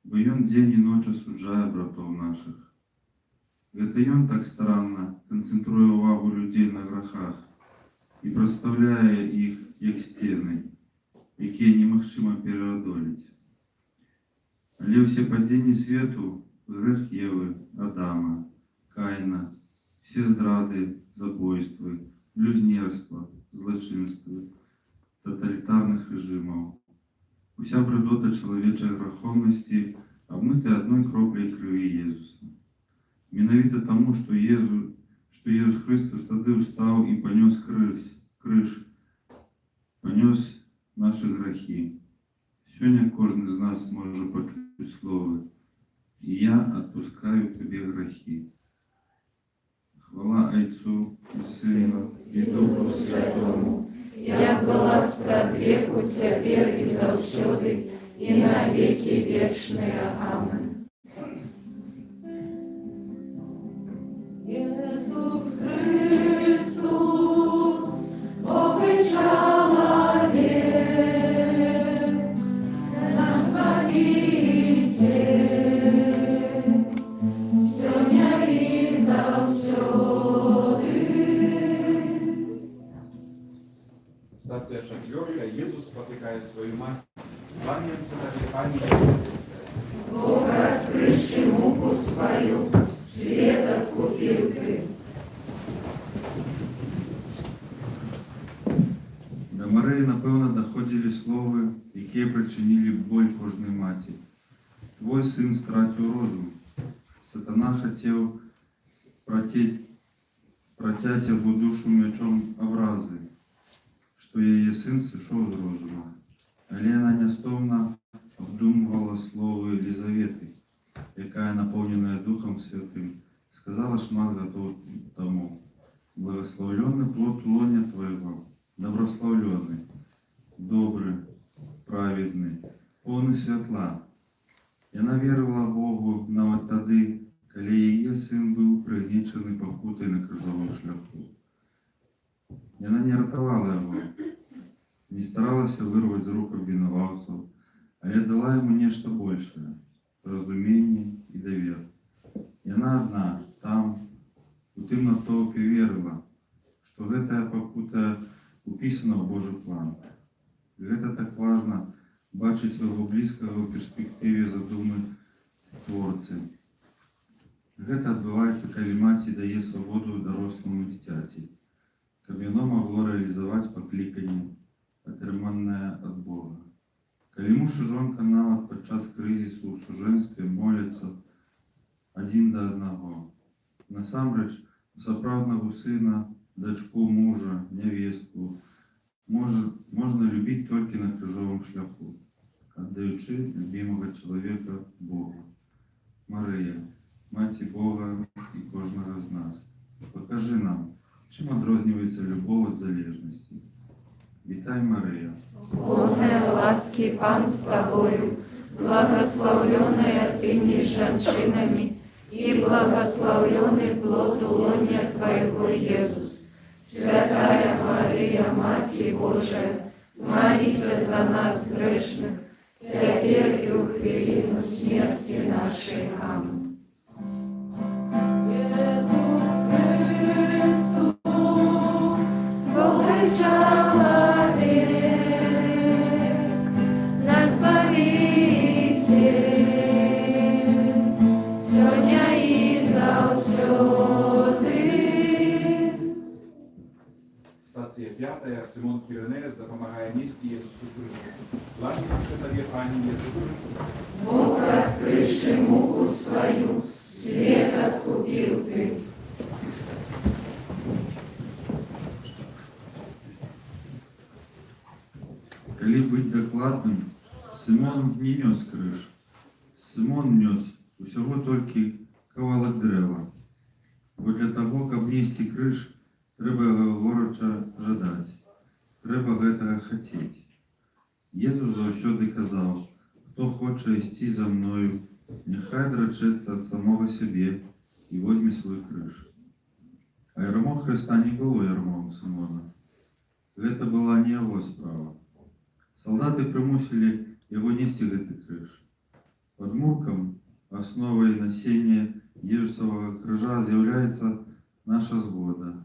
бо ён дзень і ноч асуджае братоў нашых. Гэта ён так старанна канцэнтруе ўвагу людзей на грахах і прадстаўляе іх як сцены, якія немагчыма пераадолець. Але ўсе падзенні свету, грэх Евы, Адама, Каіна, все здрады, забойствы, блюзнерства, злачынствы, тоталітарных рэжымаў. Уся брыдота чалавечай граховнасці абмыты адной кропляй крыві Езуса. Менавіта таму, што Езус Христос тады ўстаў і панёс крыж, панёс нашы грахі. Сёння кожны з нас можа пачуць словы «І я адпускаю табе грахі». Хвала Айцу і Сыну І Духу Святому, як была спрадвеку, цяпер і заўсёды, і на векі вечныя. Амен. Jesús Chrystus, Bóg i człowiek, nasz Zbawiciel, сегодня и завсёды. Stacja 4. Jezus spotyka swoją matkę. Kłaniam się Tobie, Pani Jezus. Бог, раскрывший муку свою, свет откупил ты. Да Марыі, напэўна, даходзілі словы, якія прычынілі боль кожнай маці. Твой сын страціў розум. Сатана хацеў працяць яго душу мячом абразы, што яе сын сышоў з розума. Але яна нястоўна абдумвала словы Елізаветы, якая, напоўненая Духом Святым, сказала шмат гадоў таму: «Благословленный плод лоня твоего, добрословленный, добрый, праведный, полный святла». Яна верила Богу нават тады, калі яе сын быў прыгнечаны пакутай на крыжовым шляху. Яна не ратавала яго, не старалася вырваць з рук абвінаваўцаў, але дала яму нешта большае – разуменне і давер. Яна адна, там, у тым натоўпе верыла, што гэтая пакута упісана ў Божы план. Гэта так важна бачыць свайго блізкага ў перспектыве задумы Творцы. Гэта адбываецца, калі маці дае свабоду даросламу дзіцяці, каб яно магло рэалізаваць пакліканне, атрыманае ад Бога. Калі муж і жонка нават падчас крызісу ў сужэнстве моляцца адзін да аднаго, насамрэч у сапраўднага сына, дачку мужа, нявестку можна любіць толькі на крыжовым шляху, аддаючы любімага чалавека Богу. Марыя, Маці Бога і кожнага з нас, пакажы нам, чым адрозніваецца любоў ад залежнасці. Вітай, Марыя. Полная ласки, Пан с тобою, благословленная ты меж женщинами, и благословленный плод лоня твоего, Иисус. Святая Мария, Матерь Божия, молись за нас грешных, теперь и в хвилину смерти нашей. Аминь. Иисус Христос, Бог и человек, наш Збавитель, сегодня и завсёды. Stacja 5. Симон Киринеец допомагає нести Єсусу Христу. Кланяємо się Тобі, Пані Єсус Христос. Бог, раскрывший муку свою, свет откупил ты. калі быць дакладным, Сымон не нёс крыж. Сымон нёс усяго толькі кавалак дрэва. Бо для таго, каб несці крыж, трэба горача жадаць. Трэба гэтага хацець. Езус заўсёды казаў: «Хто хоча ісці за мною, няхай адрачэцца ад самога сябе і возьме свой крыж». А ярмо Хрыста не было ярмом Сымона. Гэта была не яго справа. Салдаты прымусілі яго несці гэты крыж. Падмуркам, асновай насення Езусавага крыжа з'яўляецца наша згода,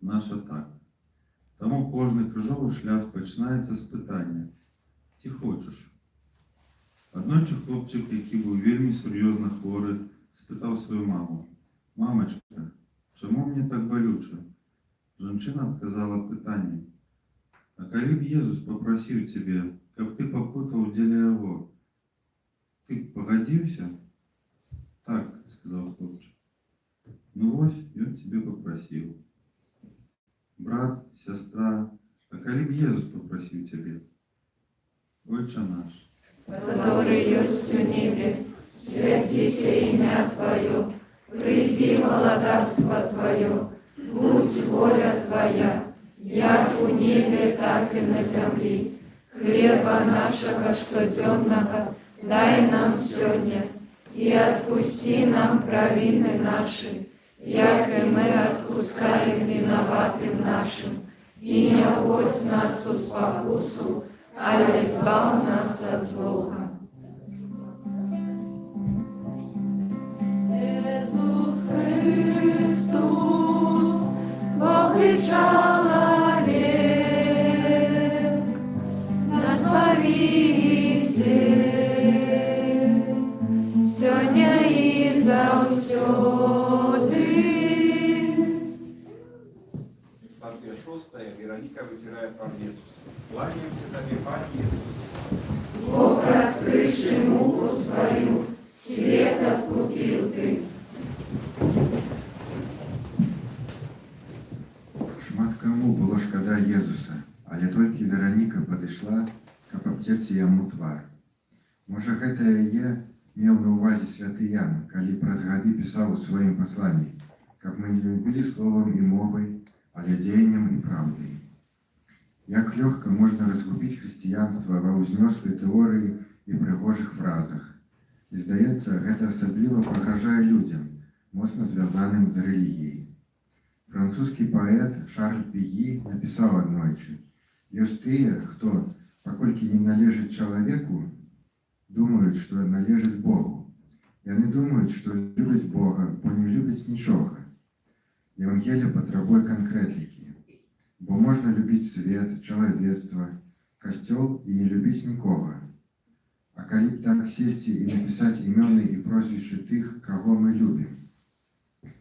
наша так. Таму кожны крыжовы шлях пачынаецца з пытання: ці хочаш? Аднойчы хлопчык, які быў вельмі сур'ёзна хворы, спытаў сваю маму: «Мамачка, чаму мне так балюча?» Жанчына адказала пытаннем: «А калі б Езус папрасіў цябе, каб ты пакутаў дзеля яго, ты б пагадзіўся?» «Так», — сказаў хлопчык. «Ну вось, ён цябе папрасіў. Брат, сястра, а калі б Езус папрасіў цябе?» «Отче наш, который есть в небе, святися имя Твое, приди владарство Твое, будь воля Твоя, як у небе, так и на земле. Хлеба нашего штоденного дай нам сегодня, и отпусти нам провины наши, як и мы отпускаем виноватым нашим, и не вводь нас в спокусу, але избав нас от злого». Иисус Христос, Бог и человек, наш Спаситель, сегодня и завсёды. Стація 6. Вероніка витирає прав Єсуса. Кланяємося тобі, Пане Єсус. Бог, раскрывший муку свою, свет откупил ты. Шмат каму было шкада Езуса, але толькі Вераніка падышла, каб абцерці яму твар. Можа, гэта яе меў на ўвазе святы Ян, калі праз гады пісаў у сваім пасланні, каб мы не любілі словам і мовай, але дзеяннем і праўдай. Як лёгка можна разгубіць хрысціянства ва ўзнёслай тэорыі і прыгожых фразах. І, здаецца, гэта асабліва пагражае людзям, моцна звязаным з рэлігіяй. Французскі паэт Шарль Пегі напісаў аднойчы: «Ёсць тыя, хто, паколькі не належыць чалавеку, думаюць, што належыць Богу. Яны думаюць, што любяць Бога, бо не любяць нічога. Евангелие патрабуе канкрэтыкі. Бо можна любіць свет, чалавецтва, касцёл і не любіць нікога. А калі б так сесці і напісаць імёны і прозвішчы тых, каго мы любім,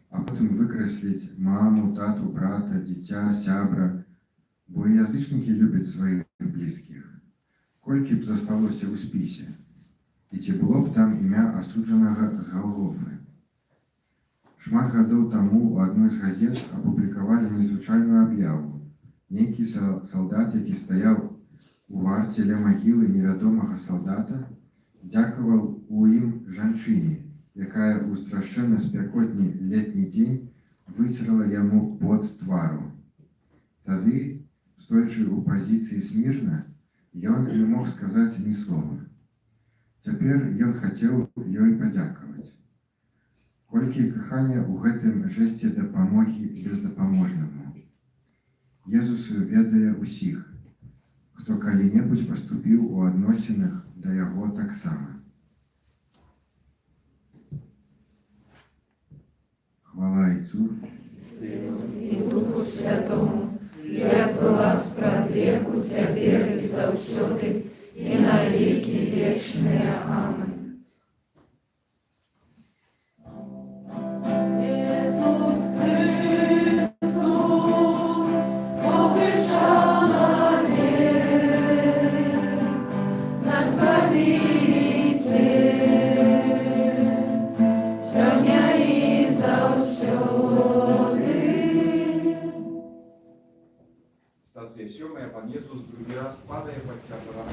а потым выкрэсліць маму, тату, брата, дзіця, сябра, бо і язычнікі любяць сваіх блізкіх, колькі б засталося ў спісе, і ці было б там імя асуджанага з Галгофы. Шмат гадоў таму у адной з газет апублікавалі незвычайную аб'яву. Нейкі салдат, які стаяў у варце ля магілы невядомага салдата, дзякаваў у ім жанчыне, якая ў страшэнна спякотны летні дзень выцерла яму пот з твару. Тады, стоячы ў пазіцыі смірна, ён не мог сказаць ні слова. Цяпер ён хацеў ёй падзякаваць. Колькі кахання ў гэтым жэсце дапамогі бездапаможнаму. Езус ведае ўсіх, хто калі-небудзь паступіў у адносінах да яго таксама. Хвала Отцу И Духу Святому, як была спрадвеку, цяпер і заўсёды, і на векі вечныя. Амин. Иисус Христос, Бог и человек, наш Спаситель, сегодня и завсёды. Стацыя 7. Пан Jesús другі раз падае пад цяпала.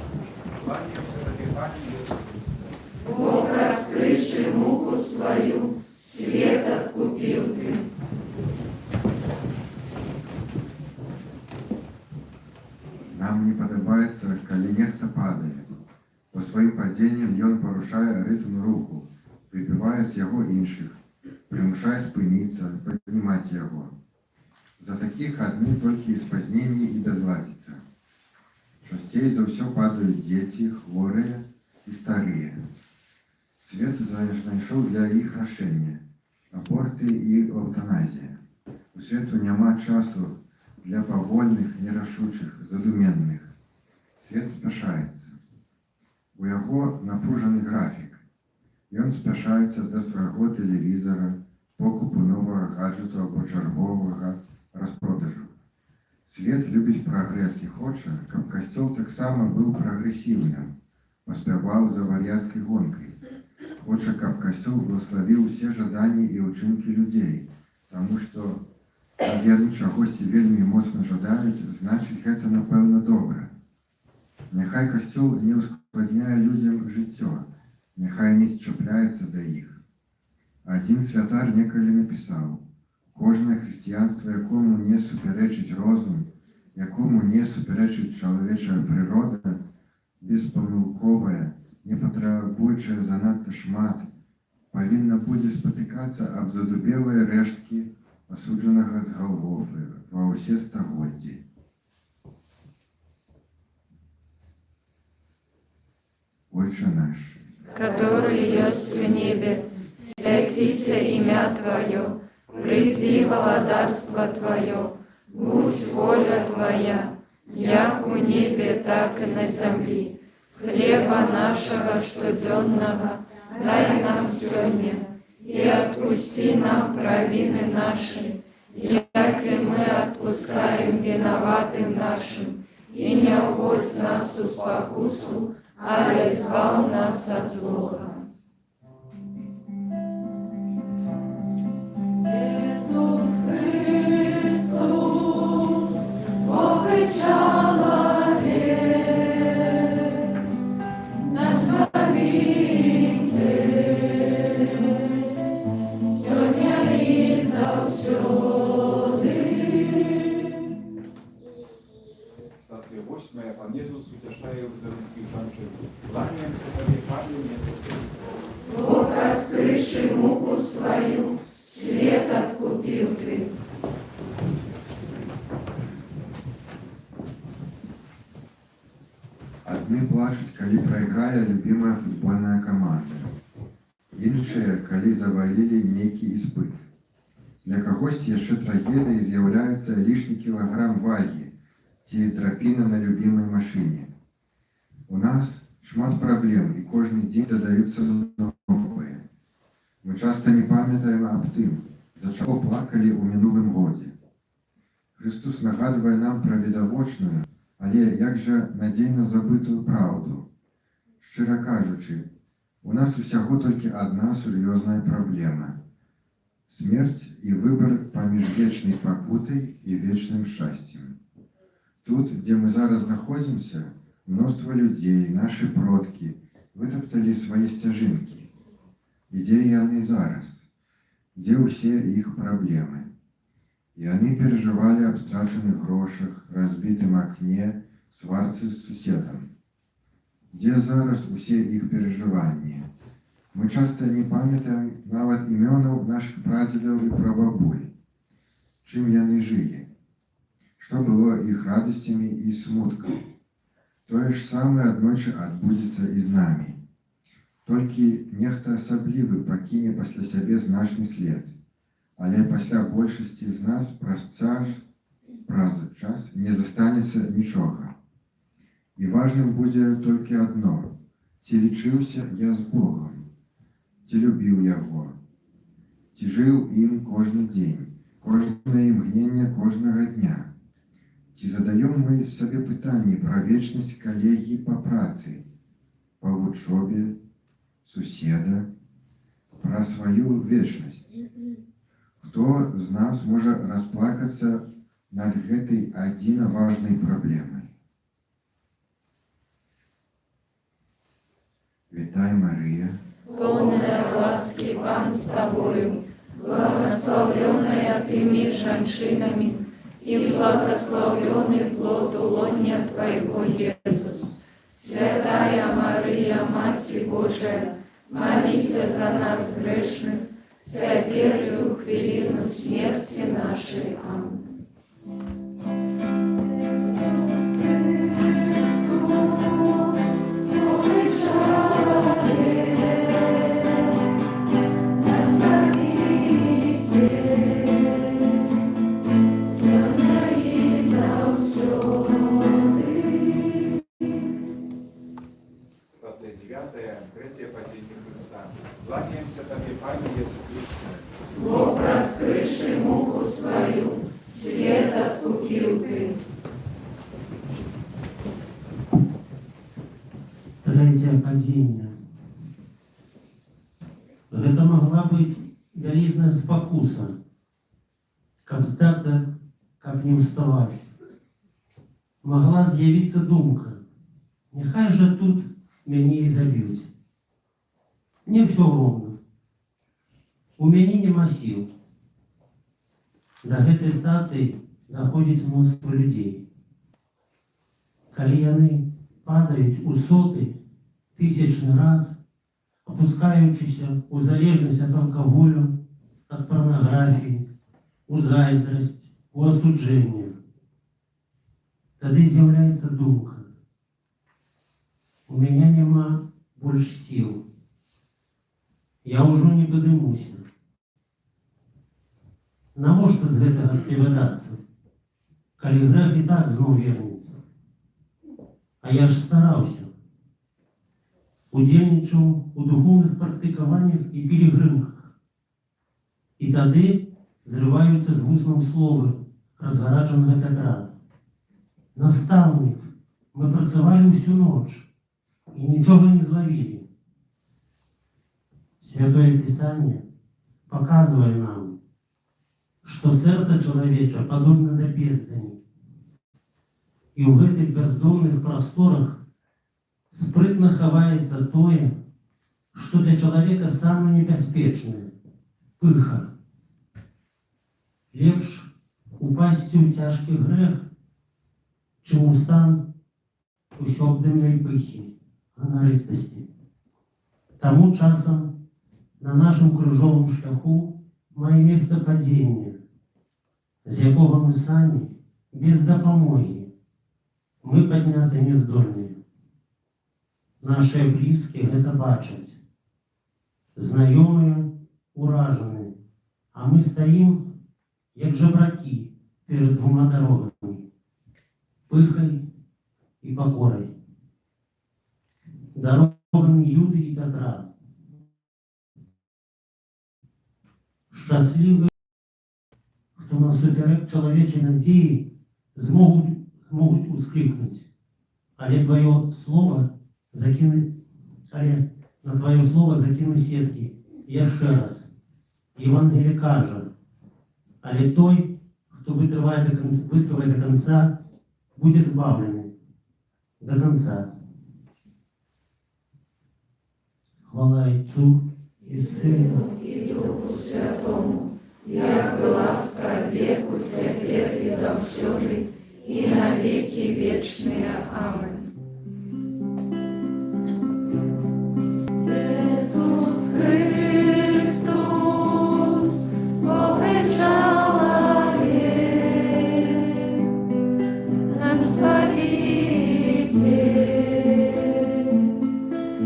Кланяемся Табе, Пане Jesús Христе. Бог, раскрывший муку свою, свет откупил ты. Нам не падабаецца, калі нехта падае. По сваім падзеннем ён парушае рытм руху, выбівае з яго іншых, прымушае спыніцца, паднімаць яго. За такіх адны толькі спазненні і бязладзіца. Часцей за ўсё падаюць дзеці, хворыя і старыя. Свет знайшоў для іх рашэнне – аборты і эўтаназія. У свету няма часу для павольных, нерашучых, задуменных. Свет спяшаецца. У яго напружаны графік. Ён спяшаецца да свайго тэлевізара, покупу новага гаджету або чарговага распродажу. Свет любіць прагрэс і хоча, каб касцёл таксама быў прагрэсіўным, паспяваў за вар'яцкай гонкай. Хоча, каб касцёл благословіў усе жаданні і ўчынкі людзей, таму што калі яны чагосьці вельмі моцна жадаюць, значыць гэта, напэўна, добра. Няхай касцёл не ускладняе людзям жыццё, няхай не счапляецца да іх. Адзін святар некалі напісаў: кожнае хрысціянства, якому не супярэчыць розум, якому не супярэчыць чалавечая прырода, беспамылковая, не патрабуючая занадта шмат, павінна будзе спатыкацца аб задубелыя рэшткі асуджанага з Галгофы ва ўсе стагоддзі. Отче наш, который есть в небе, святися имя Твое, приди володарство Твое, будь воля Твоя, як у небе, так и на земле. Хлеба нашего штоденного дай нам сегодня, и отпусти нам провины наши, як и мы отпускаем виноватым нашим, и не уводь нас в спокусу, але избав нас от злого. Иисус Христос, Бог и человек, наш Избавитель, сегодня и завсёды. Стацыя 8. Пан Jesús уцяшае вызірніцкіх жанчын. Кланяемся Табе, Пане Jesús Христе. Бог, раскрывший муку свою, свет откупил ты. Адны плачуць, калі прайграе любімая футбольная каманда. Іншыя, калі завалілі нейкі іспыт. Для кагосьці яшчэ трагедыяй з'яўляецца лішні кілаграм вагі ці драпіна на любімай машыне. У нас шмат праблем, і кожны дзень дадаюцца новыя. Мы часта не памятаем аб тым, за чаго плакалі ў мінулым годзе. Христос нагадвае нам пра відавочную, але як жа надзейна забытую праўду. Шчыра кажучы, у нас усяго толькі адна сур'ёзная праблема – смерць і выбар паміж вечнай пакутай і вечным шчасцем. Тут, дзе мы зараз знаходзімся, мноства людзей, нашы продкі, вытапталі свае сцяжынкі. І дзе яны зараз? Дзе ўсе іх праблемы? Яны перажывалі аб страчаных грошах, разбітым акне, сварцы з суседам. Дзе зараз усе іх перажыванні? Мы часта не памятаем нават імёнаў нашых прадзедаў і прабабуль. Чым яны жылі? Што было іх радасцямі і смуткам? Тое ж самае аднойчы адбудзецца і з намі. Толькі нехта асаблівы пакіне пасля сябе значны след, але пасля большасці з нас праз час не застанецца нічога. І важным будзе толькі адно – ці лічыўся я з Богом, ці любіў яго, ці жыў ім кожны дзень, кожнае імгненне кожнага дня. Ці задаём мы сабе пытанні пра вечнасць калегі па працы, па вучобе, суседа, пра сваю вечнасць. Хто з нас можа расплакацца над гэтай адзіна важнай праблемай. Вітай, Марыя, Полная ласки, Пан с тобою, благословленная ты меж женщинами, и благословленный плод лоня Твоего, Иисус. Святая Мария, Матерь Божия, молись за нас грешных, теперь и у хвилину смерти нашей. Аминь. Стація 9. Третє падіння Христа. Кланяємося Тобі, Пане Єсу Христе. Бог, раскрывший муку свою, свет откупил ты. Третье падение. Это могла быть вялізная спакуса, каб здаться, каб не вставать. Могла з'явиться думка, нехай же тут мяне і заб'ють. Мне все ровно. У мяне нема сил. До гэтай стацыі доходит мноства людей. Калі яны падаюць у соты, тысячны раз, опускаючыся у залежнасць ад алкаголю, ад парнаграфіі, у зайздрасць, у асуджэнне. Тады з'яўляецца думка. У меня нема больш сил. Я ўжо не падымуся. Навошта з гэтага спавядацца, калі грэх і так зноў вернецца? А я ж стараўся. Удзельнічаў у духоўных практыкаваннях і пілігрымках. І тады зрываюцца з вуснаў словы разгараджанага Пятра. Настаўнік, мы працавалі ўсю ноч і нічога не злавілі. Святое Пісанне паказвае нам, што сэрца чалавеча падобна да бездані. І ў гэтых бяздомных прасторах спрытна хаваецца тое, што для чалавека самае небяспечнае – пыха. Лепш упасці ў цяжкі грэх, чым у стан усёабдымнай пыхі, ганарыстасці. Таму часам на нашым крыжовым шляху мае месца падзенне, з якога мы самі, без дапамогі, мы падняцца не здольныя. Нашыя блізкія гэта бачаць. Знаёмыя уражаны, а мы стаім, як жабракі перад двума дарогамі, пыхай і пакорай. Дарогамі Юды і Пятра. Шчаслівы, хто насуперек чалавечай надзеі змогуць усклікнуць, але на твоё слово закіну сеткі. Яшчэ раз. Евангелие кажа, але той, хто вытрывае до конца, будзе збавлены до конца. Хвала Отцу и Сыну И Духу Святому, як была спрад веку, теперь и завсёды, и на веки вечные. Аминь. Иисус Христос, Божий человек, наш Спаситель,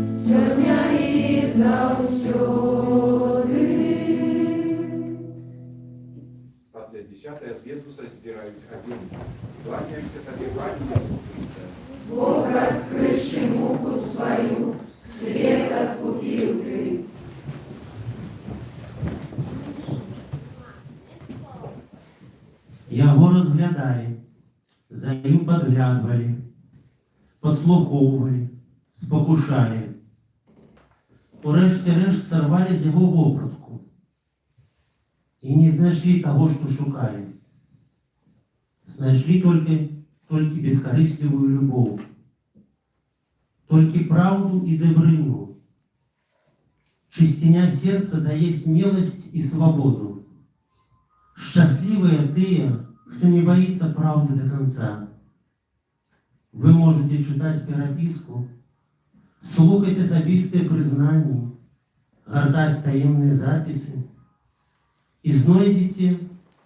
сегодня и завсёды. Стація 10. З Єсуса здирають одежду. Кланяємося Тобі, Пане Єсу Христе. Бог, раскрывший муку свою, свет откупил ты. Яго разглядалі, за ім падглядвалі, падслухоўвалі, спакушалі. Урэшце рэшт сарвалі з яго вопратку і не знайшлі таго, што шукалі. знайшлі толькі бескарыслівую любоў, толькі праўду і дабрыню. Чысціня сердца дае смеласць і свабоду. Шчаслівыя тыя, хто не боится правды до конца. Вы можете читать переписку, слухать особистые признания, гортать таемные записи и знойдете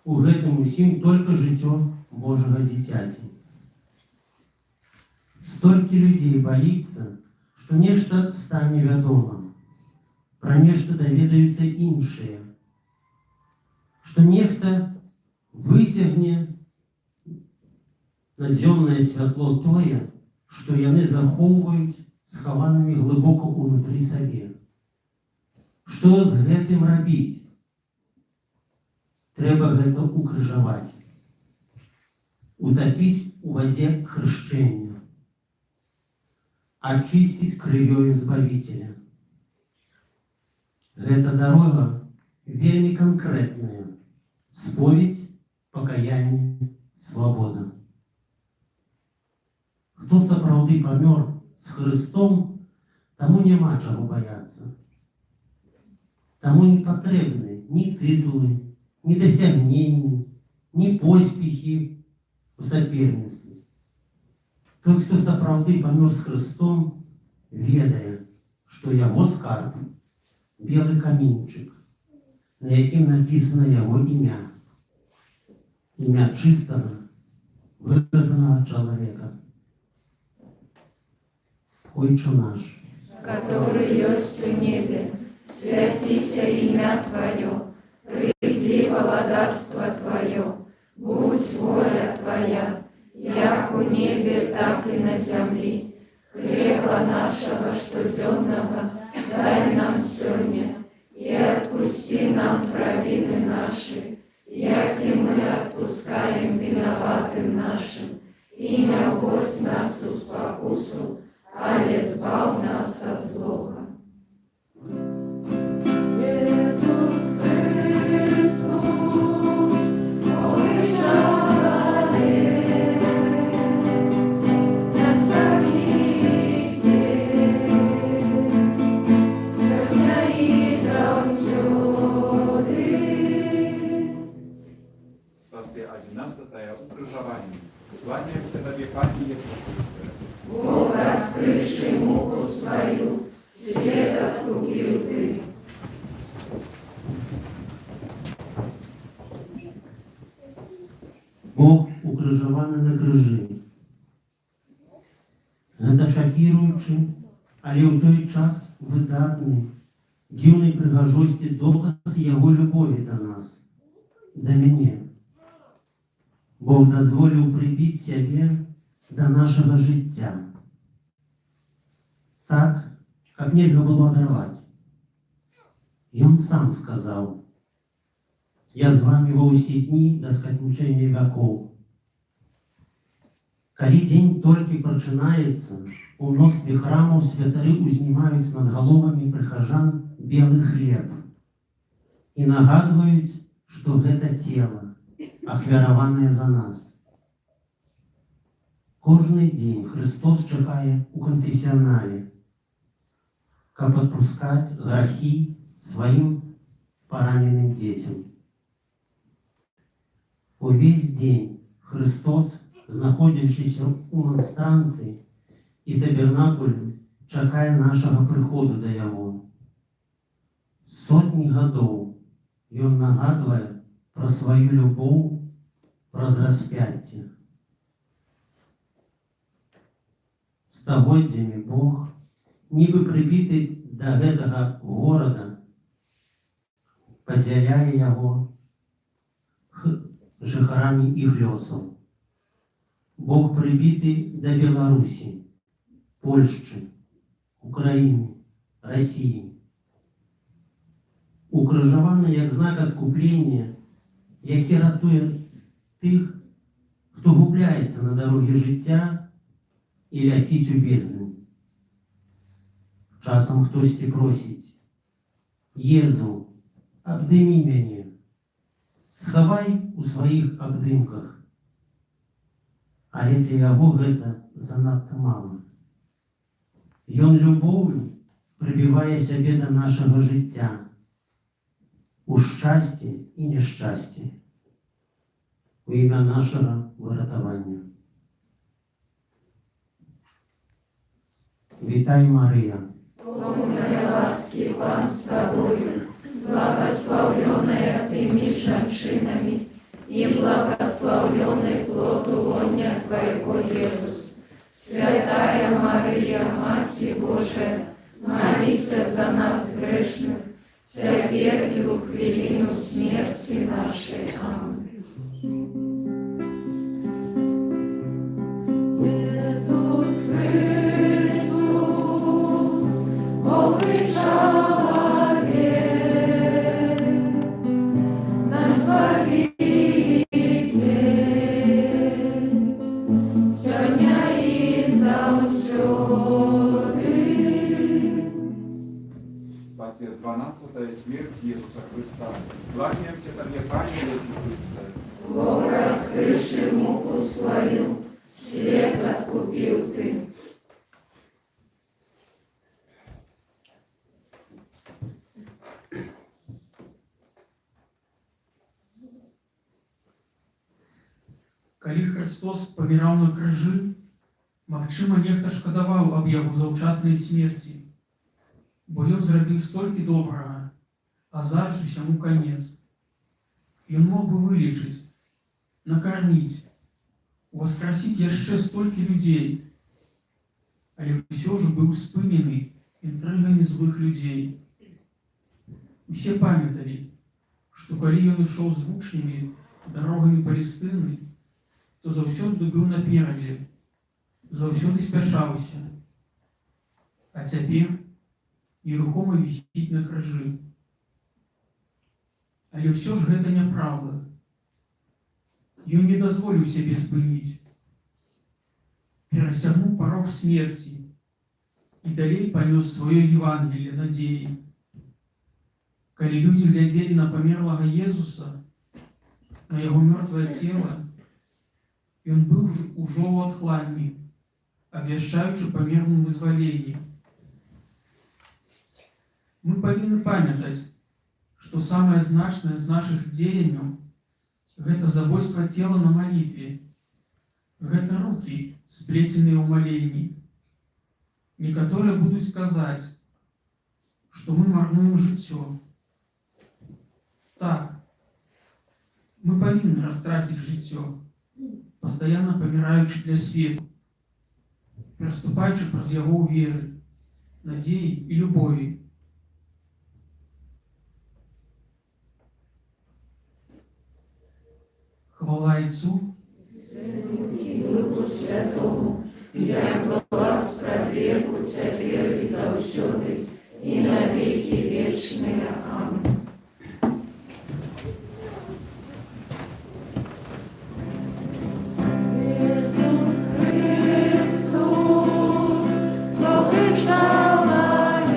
у гэтым усім только жыццё Божьего дзіцяці. Столькі людей боится, что нешта стане вядома, про нешта даведаюцца іншыя, что нехта выцягне на дзённае святло тое, што яны захоўваюць схаванымі глыбока ўнутры сабе. Што з гэтым рабіць? Трэба гэта укрыжаваць, утапіць у вадзе хрышчэння, ачысціць крывёю Збавіцеля. Гэта дарога вельмі канкрэтная. Споведь, покаяние, свобода. Хто сапраўды памёр з Христом, таму няма чаго баяцца. Таму не патрэбны ні тытулы, ні дасягненні, ні поспехі у саперніцтве. Той, хто сапраўды памёр з Христом, ведае, што яго скарб — белы каменьчык, на якім написано яго імя. Імя чыстага, выраданага чалавека. Отче наш, который есть в небе, святися имя Твое, приди владарство Твое, будь воля Твоя, як у небе, так и на земли. Хлеба нашего штоденного дай нам сегодня, и отпусти нам провины наши, як и мы отпускаем виноватым нашим, и не вводь нас в спокусу, але избав нас от злого. Иисус Христос, Stacja 11. Ukrzyżowanie. Kłaniam się Tobie, Panie Jezu Chryste. Бог, раскрывший муку свою, свет откупил Ты. Бог укрыжаваны на крыжы. Гэта шакіруючы, але ў той час выдатны, дзіўнай прыгажосці доказ яго любові да нас, да мяне. Бог дазволіў прыбіць сябе да нашага жыцця. Так, каб нельга было адарваць. Ён сам сказаў: «Я з вами ва ўсе дні да скончэння вякоў». Калі дзень толькі прачынаецца, у мностве храмаў святары узнімаюць над галовамі прыхажан белы хлеб і нагадваюць, што гэта цела, ахвяраванае за нас. Кожны дзень Христос чакае у канфесіянале, каб адпускаць грахі сваім параненым дзецям. Увесь дзень Христос, знаходзячыся ў манстранцыі і табернакуле, чакае нашага прыходу да яго. Сотні гадоў ён нагадвае пра сваю любоў праз распяцце. Стагоддзямі Бог, нібы прыбіты да гэтага горада, падзяляе яго жыхарамі іх лёсаў. Бог прыбіты да Беларусі, Польшчы, Украіны, Расіі. Укрыжаваны як знак адкуплення, які ратуе тых, хто губляецца на дарогі жыцця і ляціць у бездну. Часам хтосьці просіць: «Езу, абдымі мяне, схавай у сваіх абдымках». але для яго гэта занадта мала. Ён любоўю прыбівае сябе да нашага жыцця у шчасці і няшчасці, у імя нашага выратавання. Вітай, Марія, Полная ласки, Пан с тобою, благословленная ты меж женщинами, и благословленный плод лоня Твоего, Иисус. Святая Мария, Матерь Божия, молись за нас грешных, теперь и в хвилину смерти нашей. Аминь. Jezus Chrystus, Boży człowiek, nasz Zbawiciel, сегодня и завсёды. Стація 12. Смерть Єсуса Христа. Кланяємося Тобі, Пане Єсу Христе. Бог раскрывший муку свою, свет откупил ты. Калі Христос паміраў на крыжы, магчыма, нехта шкадаваў аб яго заўчаснай смерці, бо ён зрабіў столькі добрага, а зараз усяму канец. Ён мог бы вылечыць, накарміць, воскрасіць яшчэ столькі людзей, але ўсё ж быў спынены інтрыгамі злых людзей. Усе памяталі, што калі ён ішоў з вучнямі дарогамі Палестыны, то заўсёды быў наперадзе, заўсёды спяшаўся, а цяпер нерухома вісіць на крыжы. Але ўсё ж гэта няпраўда. Ён не дазволіў сябе спыніць, перасягнуў парог смерці і далей панёс сваё Евангелие надзеі. Калі людзі глядзелі на памерлага Езуса, на яго мёртвае цела, ён быў ужо ў адхланні, абвяшчаючы памерным вызваленні. Мы павінны памятаць, што самае значнае з нашых дзеянняў – гэта забойства цела на малітве. Гэта рукі, сплеценыя ў маленні. Некаторыя будуць казаць, што мы марнуем жыццё. Так, мы павінны растраціць жыццё, пастаянна паміраючы для свету, пераступаючы праз яго ў веры, надзеі і любові. Хвала Отцу, Сыну и Духу Святому, як глаз продверку цяпер і заўсёды, і на веки вечные. Аминь. Jezus Chrystus, Boży człowiek,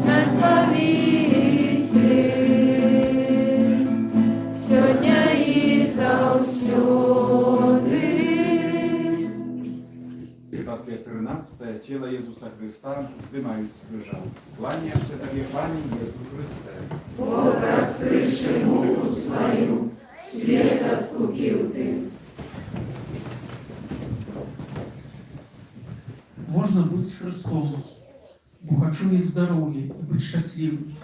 nasz Zbawiciel, сегодня и завсёды. Стація 13. Тіло Єсуса Христа здимають з крижа. Кланяємося Тобі, Пане Єсу Христе. Бог раскрывший муку свою, свет откупил ты. можна бути з Христом, бо хочу мати здоров'я і бути щасливим.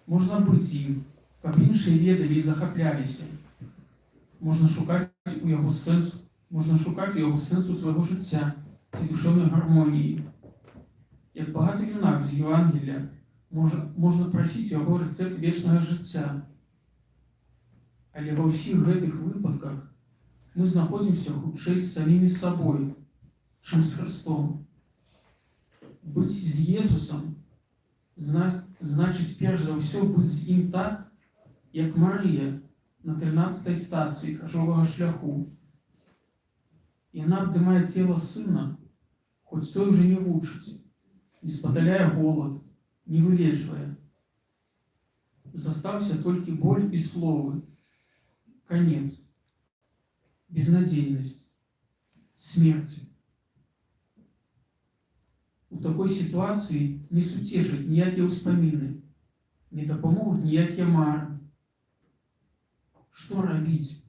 Можна бути їм, каб інші ведали і захоплялися. Можна шукати у його сенсу свого життя, ці душевної гармонії. Як багатий юнак з Євангелія, можна просити його рецепт вічного життя. Але во всіх гэтых випадках ми знаходимося хутчэй з самими собою, чим з Христом. Бути з Єсусом значить перш за все бути з Ним так, як Марія на 13-й стації крижового шляху. Яна обдимає тіло Сина, хоч той вже не вучить, не сподаляє голод, не вилечує. Застався тільки боль і слово. Конец. безнадейность, смерть. У такой ситуації не сутешать ніякі ўспаміны, не дапамогуць ніякія мары. Што рабіць?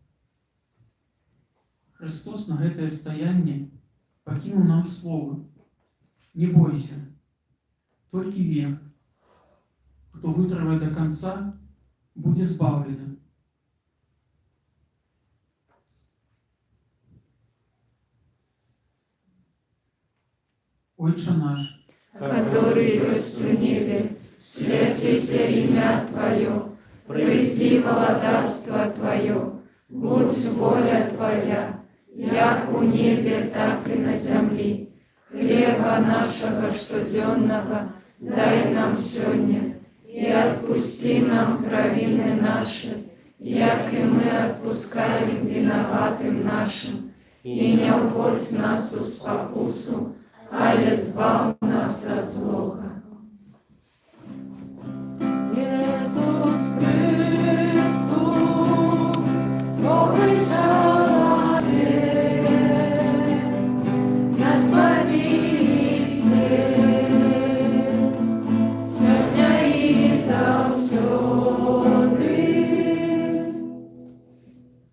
Христос на гэтае стаянне пакінуў нам словы: не бойся, толькі вер. Хто вытрывае до конца, будзе збаўлены. Отче наш, который есть в небе, святися имя Твое, приди володарство Твое, будь воля Твоя, як у небе, так и на земле. Хлеба нашего штоденного дай нам сегодня, и отпусти нам провины наши, як и мы отпускаем виноватым нашим, и не уводь нас в спокусу, але збав нас от злого. Иисус Христос, Божий человек, наш Избавитель, сегодня и завсёды.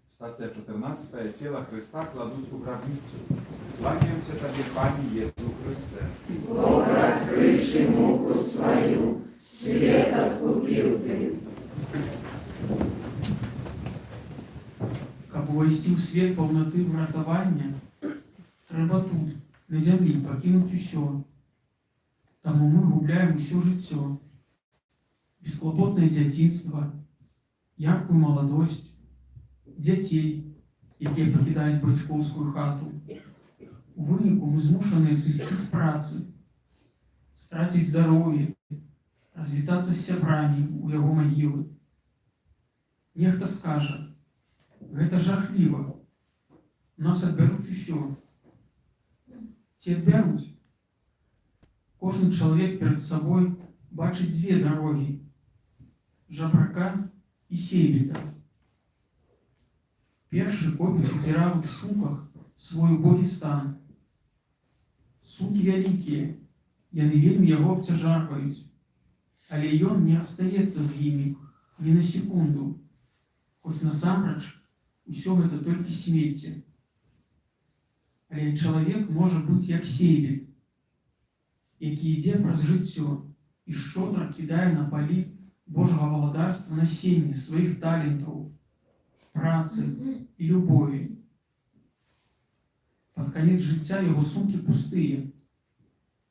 Стація 14. Тіла Христа кладуть у гробницю. Кланяємося тобі, Пані Єсу Христе. Бог, раскрывший муку свою, свет откупил ты. каб увайсці ў свет паўнаты выратавання, трэба тут, на зямлі, пакінуць усё. Таму мы губляем усё жыццё. Бесклопотнае дзяцінства, яркую маладосць, дзяцей, якія пакідаюць бацькоўскую хату. У выніку мы змушаныя сысці з працы, страціць здароўе, развітацца з сябрамі ў яго магілы. Нехта скажа: гэта жахліва, у нас адбяруць усё. Ці адбяруць? Кожны чалавек перад сабой бачыць дзве дарогі: жабрака і сейбіта. Першы копіць у дзіравых суках свой убогі стан. Сукі вялікія, яны вельмі яго абцяжарваюць, але ён не астаецца з імі ні на секунду, хоць насамрэч усё гэта толькі смецце. Але чалавек можа быць як сейбіт, які ідзе праз жыццё і шчодра кідае на палі Божага валадарства насенне сваіх талентаў, працы і любові. Пад канец жыцця яго сумкі пустыя,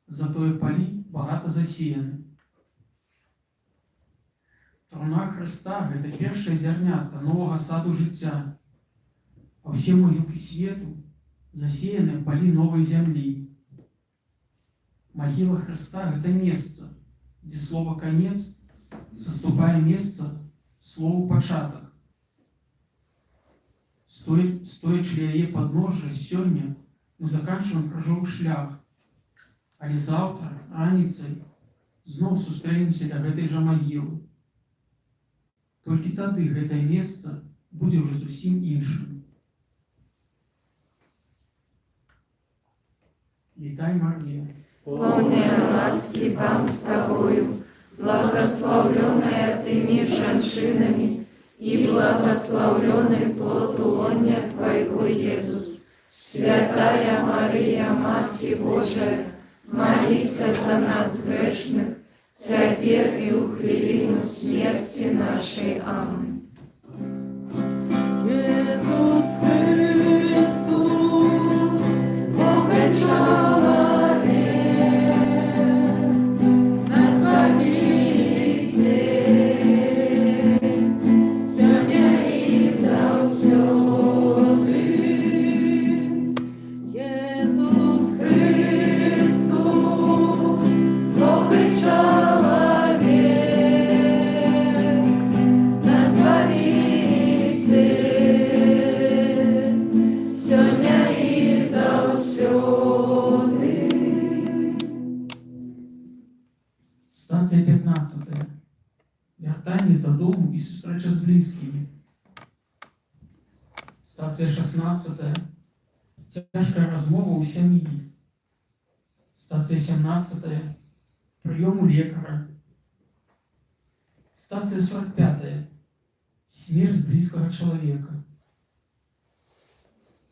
затое палі багата засеяны. Труна Хрыста – гэта першая зярнятка новага саду жыцця, а ўсе могілкі свету засеяныя палі новай зямлі. Магіла Хрыста – гэта месца, дзе слова «канец» саступае месца слову «пачатак». Стоячы ля яе падножжа, сёння мы заканчваем крыжовы шлях, але заўтра, раніцай, зноў сустрэнемся ля гэтай жа магілы. Толькі тады гэтае месца будзе ўжо зусім іншым. Вітай, Марія, Полная ласки Бог с тобою, благословленная ты меж женщинами, и благословленный плод лоня Твоего, Иисус. Святая Мария, Мать Божия, молись за нас грешных, теперь и у хвилину смерти нашей. Аминь. Иисус Христос, Бог и человек, наш Избавитель, сегодня и завсёды. Иисус Христос, Бог и человек, наш Стацыя 16. Цяжкая размова ў сям'і. Стацыя 17. Прыём у лекара. Стацыя 45. Смерть близкого человека.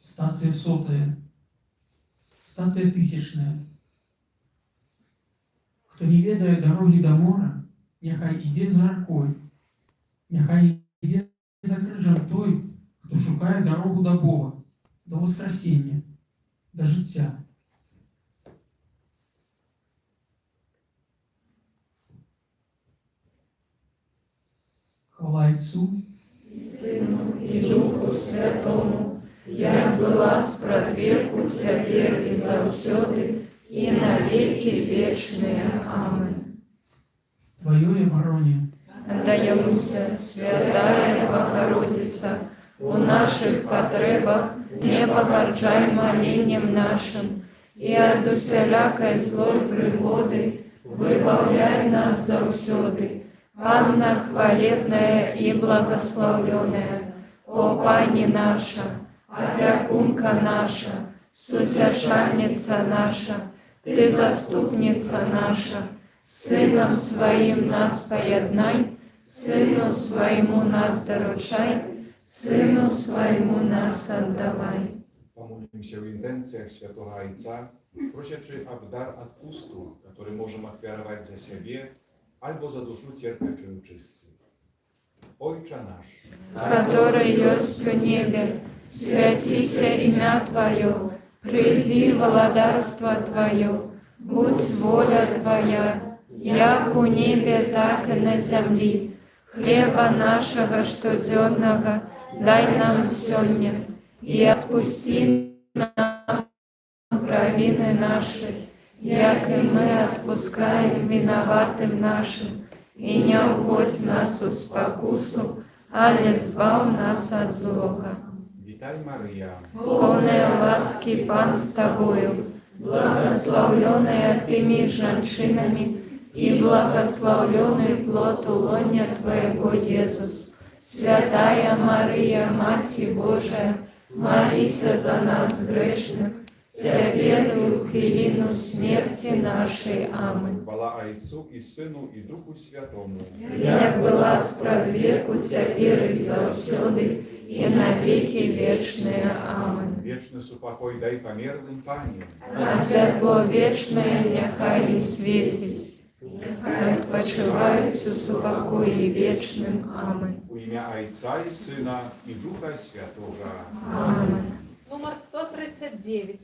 Стацыя 100. Стацыя 1000. Хто не ведае дарогі да мора, няхай ідзе за ракой. Няхай ідзе за крыжам той, хто шукае дарогу да Бога, до воскресення, до життя. Хвала Отцу, Сыну і Духу Святому, як была спрадвеку, цяпер і заўсёды, і на векі вечныя. Амин. Твоё обороне, Отдаемся, Святая Богородица, у наших потребах не погарджай моленням нашим, и от усялякой злой пригоды выбавляй нас заўсёды. Анна хвалебная и благословленная, о Пани наша, опекунка наша, сутешальница наша, Ты заступница наша, Сыном Своим нас поеднай, Сыну Своему нас доручай, Сыну Своему нас отдавай. Помолим się w intencjach Świętego Ojca, prosячи об дар odpustu, który możemy ofiarować za siebie albo za duszę cierpiącą czystcy. Ojcze nasz, который есть в небе, святися имя Твое, приди владарство Твое, будь воля Твоя, як у небе, так и на земле. Хлеба нашего штоденного дай нам сегодня, и отпусти нам провины наши, як и мы отпускаем виноватым нашим, и не уводь нас в спокусу, але збав нас от злого. witaj Maryja, Полная ласки Пан с Тобою, благословленная Тыми женщинами, и благословленный плод лоня Твоего, Иисус. Святая Мария, Мать Божия, молись за нас грешных, теперь и в хвилину смерти нашей. Аминь. chwała Ojcu i Synu i Duchu Świętemu. Як была спрадвеку, цяпер і заўсёды, і на веки вечные. Аминь. Wieczny supokój daj pomiernym Panie. А святло вечное няхай им світить, нехай відпочивають у супокої вічним. Аминь. U imię Ojca i Syna i Ducha Świętego. Аминь. Номер 139.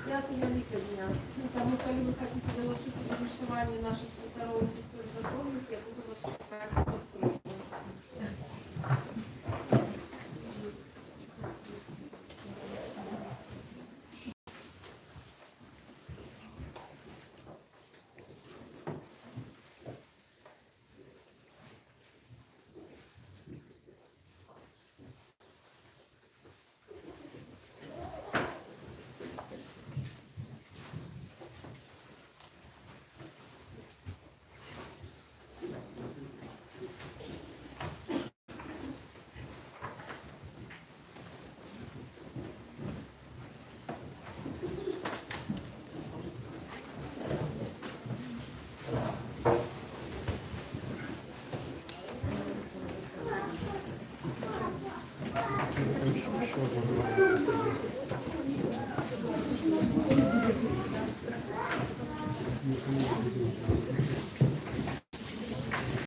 Свято Великодня. Ну, тому, коли ви хочете долучитися до вишивання наших святоров і сестер законних, я буду вас шукати відкрито. Thank you.